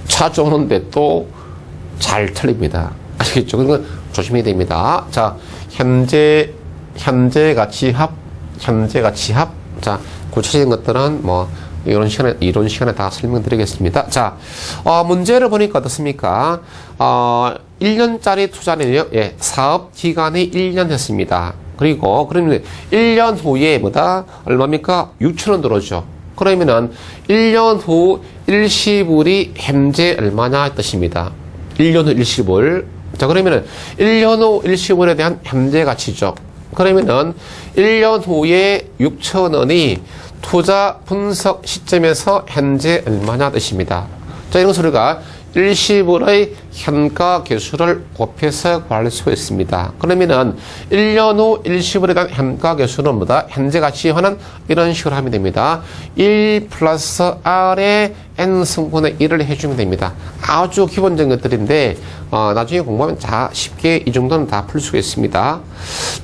자주 오는데 또 잘 틀립니다. 아시겠죠? 그건 조심해야 됩니다. 자, 현재 가치 합. 자, 구체적인 것들은 뭐 이런 시간에 다 설명드리겠습니다. 자, 문제를 보니까 어떻습니까? 1년짜리 투자는요, 예, 사업 기간이 1년 했습니다. 그리고, 그러면 1년 후에 얼마입니까? 6,000원 들어오죠. 그러면은 1년 후 일시불이 현재 얼마냐 뜻입니다. 1년 후 일시불. 자, 그러면은 1년 후 일시불에 대한 현재 가치죠. 그러면은 1년 후에 6,000원이 투자 분석 시점에서 현재 얼마냐 뜻입니다. 자, 이런 소리가 일시불의 현가 개수를 곱해서 구할 수 있습니다. 그러면은 1년 후 일시불에 대한 현가 개수는 현재 가치화는 이런 식으로 하면 됩니다. 1 플러스 R의 N승분의 1을 해주면 됩니다. 아주 기본적인 것들인데 나중에 공부하면 다 쉽게 이 정도는 다 풀 수가 있습니다.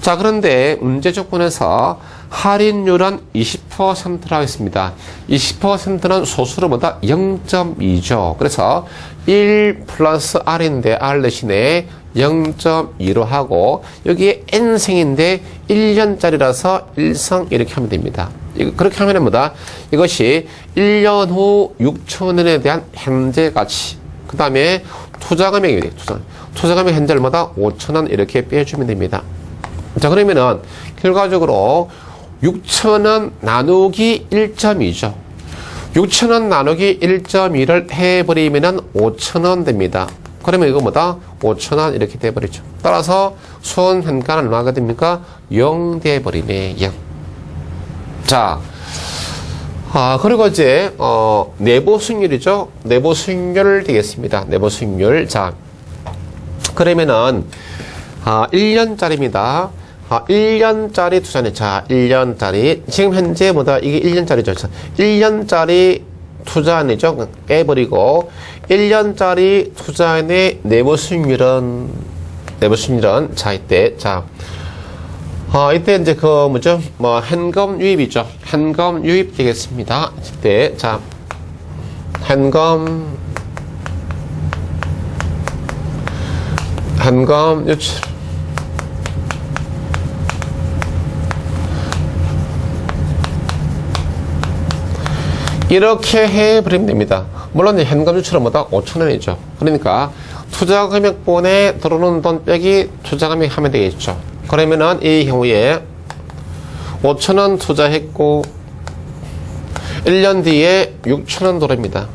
자, 그런데 문제 조건에서 할인율은 20%라고 했습니다. 20%는 소수로 0.2죠. 그래서 1 플러스 R인데 R 대신에 0.2로 하고 여기에 N생인데 1년짜리라서 1성 이렇게 하면 됩니다. 그렇게 하면 이것이 1년 후 6,000원에 대한 현재 가치. 그 다음에 투자 금액이 돼요. 투자 금액 현재 얼마다? 5,000원 이렇게 빼주면 됩니다. 자, 그러면은 결과적으로 6,000원 나누기 1.2죠. 6,000원 나누기 1.2를 해버리면은 5,000원 됩니다. 그러면 이거 5,000원 이렇게 돼버리죠. 따라서 순 현가는 얼마가 됩니까? 0 돼버리네. 0. 자, 그리고 이제 내부 수익률이죠. 내부 수익률 되겠습니다. 내부 수익률. 자, 그러면은 1년짜리입니다. 1년짜리 투자는, 자, 1년짜리. 지금 현재 이게 1년짜리죠. 자, 1년짜리 투자안이죠. 빼버리고, 1년짜리 투자안의 내부 수익률은, 자, 이때, 이때 이제 현금 유입이죠. 현금 유입 되겠습니다. 이때, 자, 현금 유출. 이렇게 해버리면 됩니다. 물론 현금 유출은 뭐다? 5,000원이죠. 그러니까 투자 금액분에 들어오는 돈 빼기 투자 금액 하면 되겠죠. 그러면은 이 경우에 5,000원 투자했고 1년 뒤에 6,000원 들어옵니다.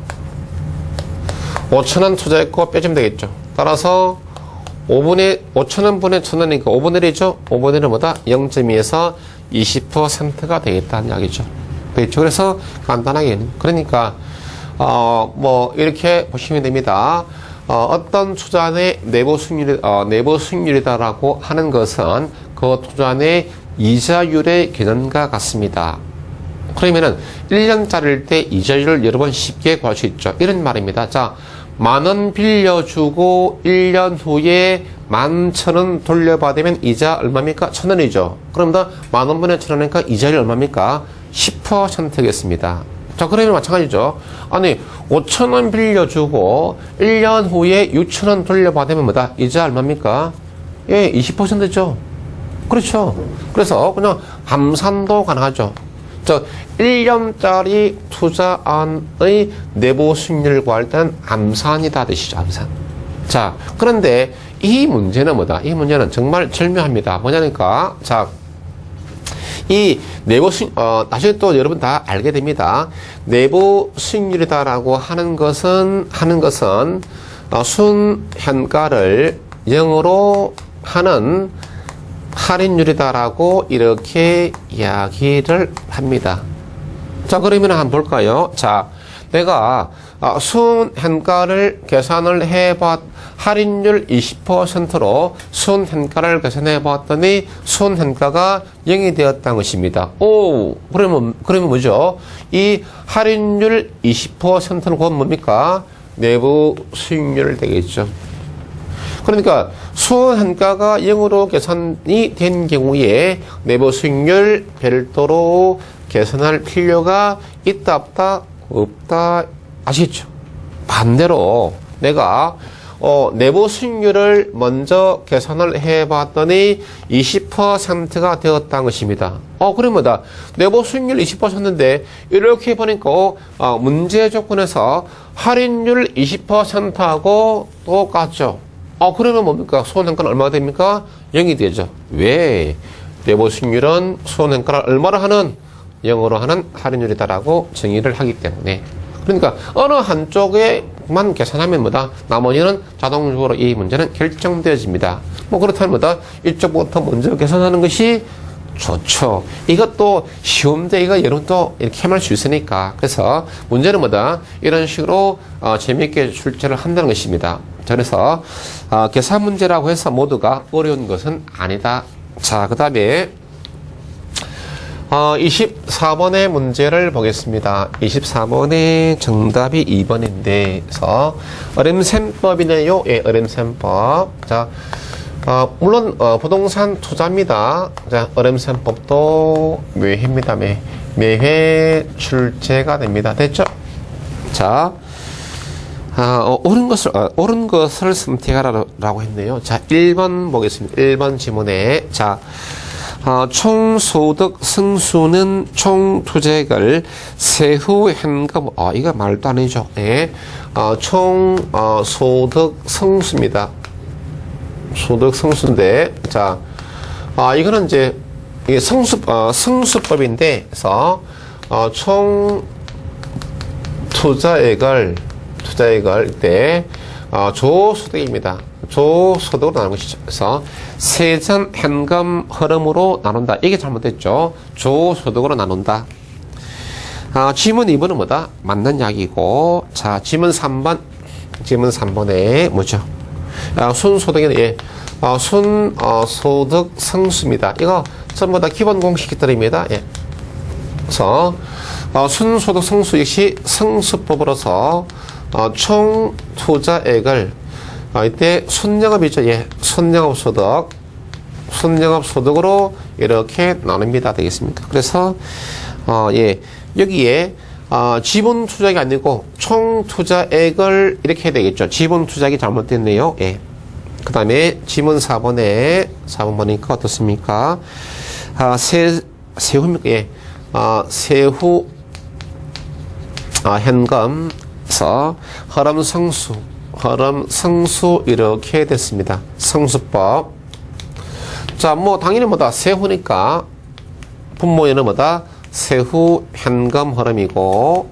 5,000원 투자했고 빼주면 되겠죠. 따라서 5,000원 분의 1,000원이니까 5분의 1이죠. 5분의 1은 뭐다? 0.2에서 20%가 되겠다는 이야기죠. 되겠죠. 그래서 간단하게 그러니까 뭐 이렇게 보시면 됩니다. 어떤 투자의 내부 수익률이다라고 하는 것은 그 투자의 이자율의 개념과 같습니다. 그러면은 1년짜리일 때 이자율을 여러분 쉽게 구할 수 있죠. 이런 말입니다. 자, 10,000원 빌려주고 1년 후에 11,000원 돌려받으면 이자 얼마입니까? 1,000원이죠. 그럼 더 10,000원 분의 1,000원이니까 이자율 얼마입니까? 10%겠습니다. 자, 그러면 마찬가지죠. 아니, 5,000원 빌려주고 1년 후에 6,000원 돌려받으면 뭐다? 이자 얼마입니까? 예, 20%죠. 그렇죠. 그래서 그냥 감산도 가능하죠. 저 1년짜리 투자안의 내부 수익률을 구할 때는 암산이다 되시죠. 암산. 자, 그런데 이 문제는 뭐다? 이 문제는 정말 절묘합니다. 뭐냐니까, 자, 이 내부 수익, 나중에 또 여러분 다 알게 됩니다. 내부 수익률이다라고 하는 것은 순현가를 0으로 하는 할인율이다라고 이렇게 이야기를 합니다. 자, 그러면 한번 볼까요? 자, 내가 순현가를 계산을 할인율 20%로 순현가를 계산해 봤더니 순현가가 0이 되었다는 것입니다. 오, 그러면 뭐죠? 이 할인율 20%는 그건 뭡니까? 내부 수익률 되겠죠. 그러니까 순현가가 0으로 계산이 된 경우에 내부 수익률 별도로 계산할 필요가 있다 없다? 없다. 아시겠죠? 반대로 내가 내부 수익률을 먼저 계산을 해봤더니 20%가 되었다는 것입니다. 그러면 뭐다? 내부 수익률 20%인데 이렇게 보니까 문제 조건에서 할인율 20%하고 똑같죠. 그러면 뭡니까? 수원행가는 얼마가 됩니까? 0이 되죠. 왜? 내부 수익률은 수원행가를 얼마로 하는? 0으로 하는 할인율이다라고 정의를 하기 때문에. 그러니까 어느 한쪽에만 계산하면 뭐다? 나머지는 자동적으로 이 문제는 결정되어집니다. 뭐 그렇다면 뭐다? 이쪽부터 먼저 계산하는 것이 좋죠. 이것도 쉬운데 이거 여러분도 이렇게 할 수 있으니까. 그래서 문제는 뭐다? 이런 식으로 재미있게 출제를 한다는 것입니다. 그래서 계산 문제라고 해서 모두가 어려운 것은 아니다. 자, 그 다음에 24번의 문제를 보겠습니다. 24번의 정답이 2번인데, 그래서 어림셈법이네요. 예, 어림셈법. 자, 물론 부동산 투자입니다. 자, 어림셈법도 매회입니다. 매회 출제가 됩니다. 됐죠? 자, 옳은 것을 선택하라고 했네요. 자, 1번 보겠습니다. 1번 지문에. 자, 총소득 승수는 총투자액을 세후 현금, 이거 말도 안 되죠. 네. 총소득 승수입니다. 소득 승수인데, 자, 이거는 이제, 이게 승수법인데, 그래서, 총 투자액을 때, 조소득입니다. 조소득으로 나눈 것이죠. 그래서 세전 현금 흐름으로 나눈다. 이게 잘못됐죠. 조소득으로 나눈다. 지문 2번은 뭐다? 맞는 이야기고. 자, 지문 3번에 뭐죠? 순소득에는 예, 순소득 승수입니다. 이거 전부 다 기본 공식들입니다. 예. 그래서 순소득 승수 역시 승수법으로서 총 투자액을 이때 순영업이죠. 예, 순영업소득으로 이렇게 나눕니다. 되겠습니까? 그래서 예, 여기에 지분 투자액이 아니고 총 투자액을 이렇게 해야 되겠죠. 지분 투자액이 잘못됐네요. 예. 그 다음에 지문 4번 보니까 어떻습니까? 세후입니까? 예. 세후 현금 그래서 허름성수, 허름성수 이렇게 됐습니다. 성수법. 자, 뭐 당연히 뭐다 세후니까 분모에는 뭐다 세후 현금 흐름이고,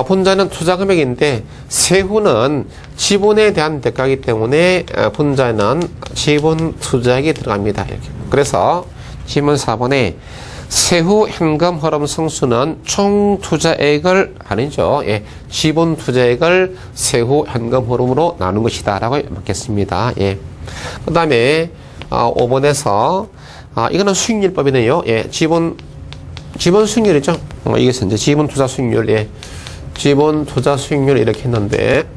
분자는 투자 금액인데 세후는 지분에 대한 대가이기 때문에 분자는 지분 투자액이 들어갑니다. 이렇게. 그래서 지문 4번에 세후 현금 흐름 성수는 총 투자액을 아니죠. 예, 지분 투자액을 세후 현금 흐름으로 나눈 것이다라고 맞겠습니다. 예. 그다음에 5번에서 이거는 수익률법이네요. 예, 지분 수익률이죠. 이게 이제 지분 투자 수익률, 예, 지분 투자 수익률 이렇게 했는데,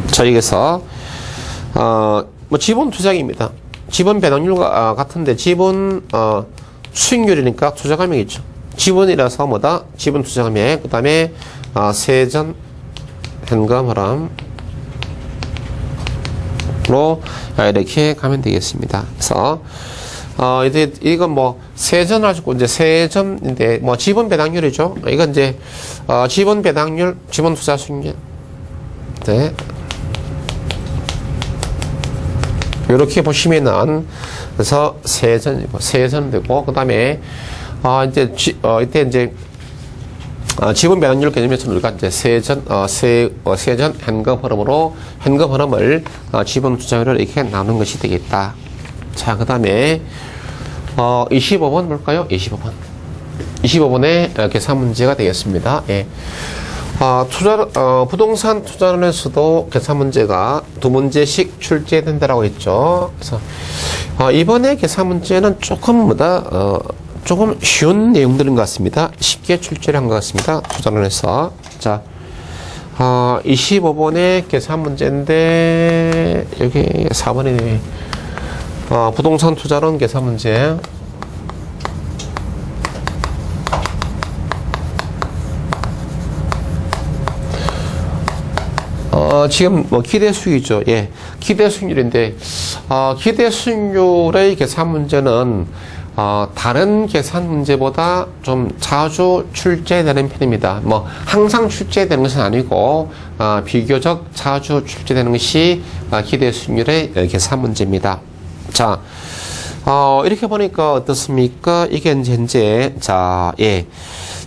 자, 여기서 뭐 지분 투자액입니다. 지분 배당률과 같은데 지분 수익률이니까 투자 금액이죠. 지분이라서 뭐다 지분 투자 금액. 그다음에 세전 현금 흐름로 이렇게 가면 되겠습니다. 그래서 이제 이건 뭐 세전을 하시고 이제 세전인데 뭐 지분 배당률이죠. 이건 이제 지분 배당률, 지분 투자 수익률. 네. 이렇게 보시면은 그래서 세전 되고, 그다음에 이제 이때 이제 지분 배당률 개념에서 우리가 이제 세전 현금 흐름으로 현금 흐름을 지분 투자율을 이렇게 나누는 것이 되겠다. 자, 그다음에 25번 볼까요? 25번의 계산 문제가 되겠습니다. 예. 부동산 투자론에서도 계산 문제가 2문제씩 출제된다라고 했죠. 그래서 이번에 계산 문제는 조금 쉬운 내용들인 것 같습니다. 쉽게 출제를 한 것 같습니다. 투자론에서. 자, 25번의 계산 문제인데 여기 4번이네. 부동산 투자론 계산 문제. 지금 뭐 기대 수익이죠. 예, 기대 수익률인데 기대 수익률의 계산 문제는 다른 계산 문제보다 좀 자주 출제되는 편입니다. 뭐 항상 출제되는 것은 아니고 비교적 자주 출제되는 것이 기대 수익률의 계산 문제입니다. 자, 이렇게 보니까 어떻습니까? 이게 이제 자, 예.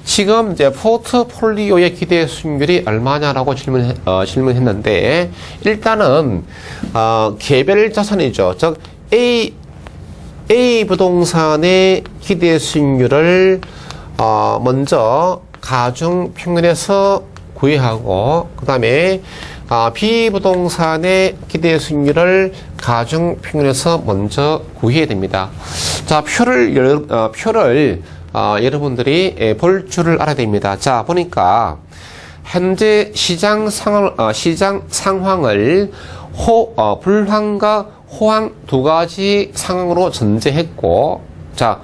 지금 이제 포트폴리오의 기대 수익률이 얼마냐라고 질문했는데, 일단은 개별 자산이죠. 즉 A 부동산의 기대 수익률을 먼저 가중 평균에서 구해하고, 그다음에 B 부동산의 기대 수익률을 가중 평균에서 먼저 구해야 됩니다. 자, 표를 여러분들이 볼 줄을 알아야 됩니다. 자, 보니까 현재 시장 상황을 불황과 호황 두 가지 상황으로 전제했고, 자,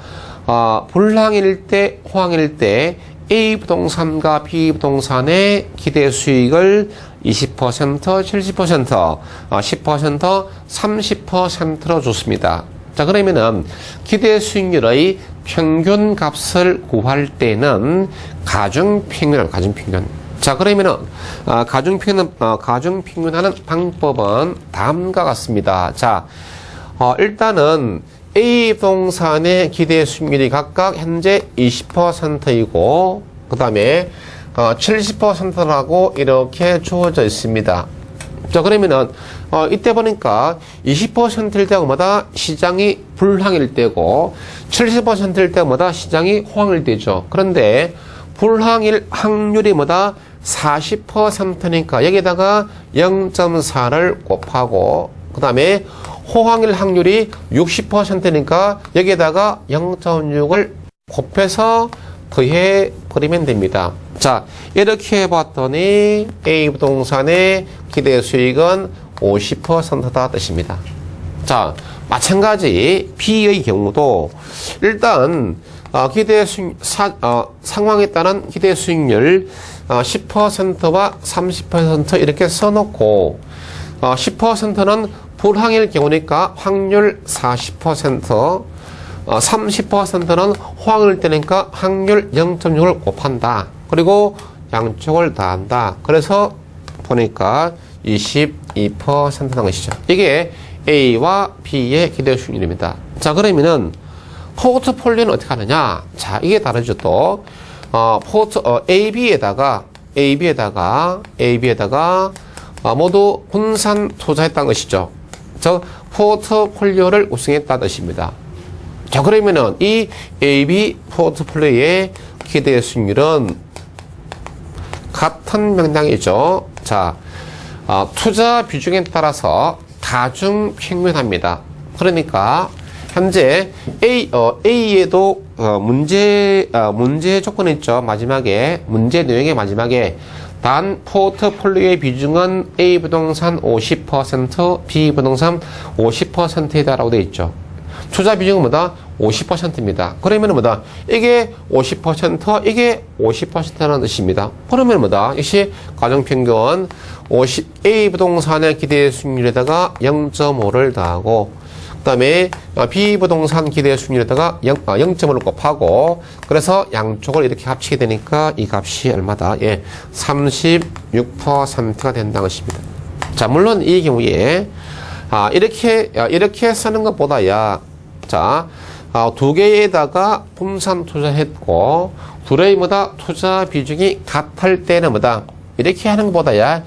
불황일 때, 호황일 때 A 부동산과 B 부동산의 기대 수익을 20%, 70%, 10%, 30%로 줬습니다. 자, 그러면은 기대 수익률의 평균 값을 구할 때는 가중평균. 자, 그러면은 가중평균하는 방법은 다음과 같습니다. 자, 일단은 A 부동산의 기대 수익률이 각각 현재 20%이고, 그 다음에 70%라고 이렇게 주어져 있습니다. 자, 그러면은 이때 보니까 20%일 때마다 시장이 불황일 때고 70%일 때마다 시장이 호황일 때죠. 그런데 불황일 확률이 40%니까 여기다가 0.4를 곱하고, 그 다음에 호황일 확률이 60%니까 여기에다가 0.6을 곱해서 더해 버리면 됩니다. 자, 이렇게 봤더니 A 부동산의 기대 수익은 50%다 뜻입니다. 자, 마찬가지 B의 경우도 일단 기대 수익 상황에 따른 기대 수익률 10%와 30% 이렇게 써놓고 10%는 불황일 경우니까 확률 40%, 30%는 호황일 때니까 확률 0.6을 곱한다. 그리고 양쪽을 더한다. 그래서 보니까 22%는 것이죠. 이게 A와 B의 기대 수익률입니다. 자, 그러면은 포트폴리오는 어떻게 하느냐? 자, 이게 다르죠, 또. AB에다가 모두 분산 투자했다는 것이죠. 즉, 포트폴리오를 구성했다는 뜻입니다. 자, 그러면은 이 AB 포트폴리오의 기대 수익률은 같은 명량이죠. 자, 투자 비중에 따라서 다중 평균합니다. 그러니까 현재 A에도 문제 조건이 있죠. 마지막에 문제 내용의 마지막에 단 포트폴리오의 비중은 A 부동산 50%, B 부동산 50%이다라고 되어 있죠. 투자 비중은 뭐다? 50%입니다. 그러면 뭐다? 이게 50%, 이게 50%라는 뜻입니다. 그러면 뭐다? 역시 가정평균 A 부동산의 기대 수익률에다가 0.5를 더하고, 그 다음에 B 부동산 기대 수익률에다가 0.5를 곱하고, 그래서 양쪽을 이렇게 합치게 되니까 이 값이 얼마다? 예, 36%가 된다는 것입니다. 자, 물론 이 경우에 이렇게 쓰는 것보다야, 자, 두 개에다가 분산 투자했고, 둘의보다 투자 비중이 같을 때는 뭐다? 이렇게 하는 것보다야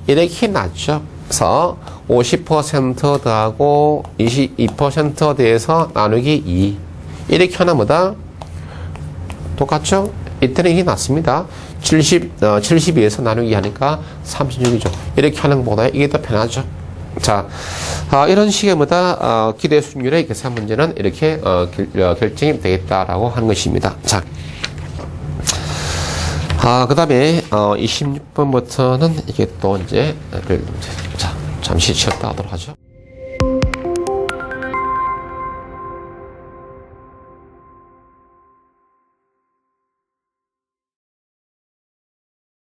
이렇게 낫죠. 그래서 50% 더하고 22% 대해서 나누기 2. 이렇게 하나 뭐다? 똑같죠? 이때는 이게 낫습니다. 72에서 나누기 하니까 36이죠. 이렇게 하는 것보다 이게 더 편하죠. 자, 이런 식의 뭐다, 기대 수익률의 계산 문제는 이렇게, 결정이 되겠다라고 하는 것입니다. 자, 그 다음에, 26번부터는 이게 또 이제, 자, 잠시 쉬었다 하도록 하죠.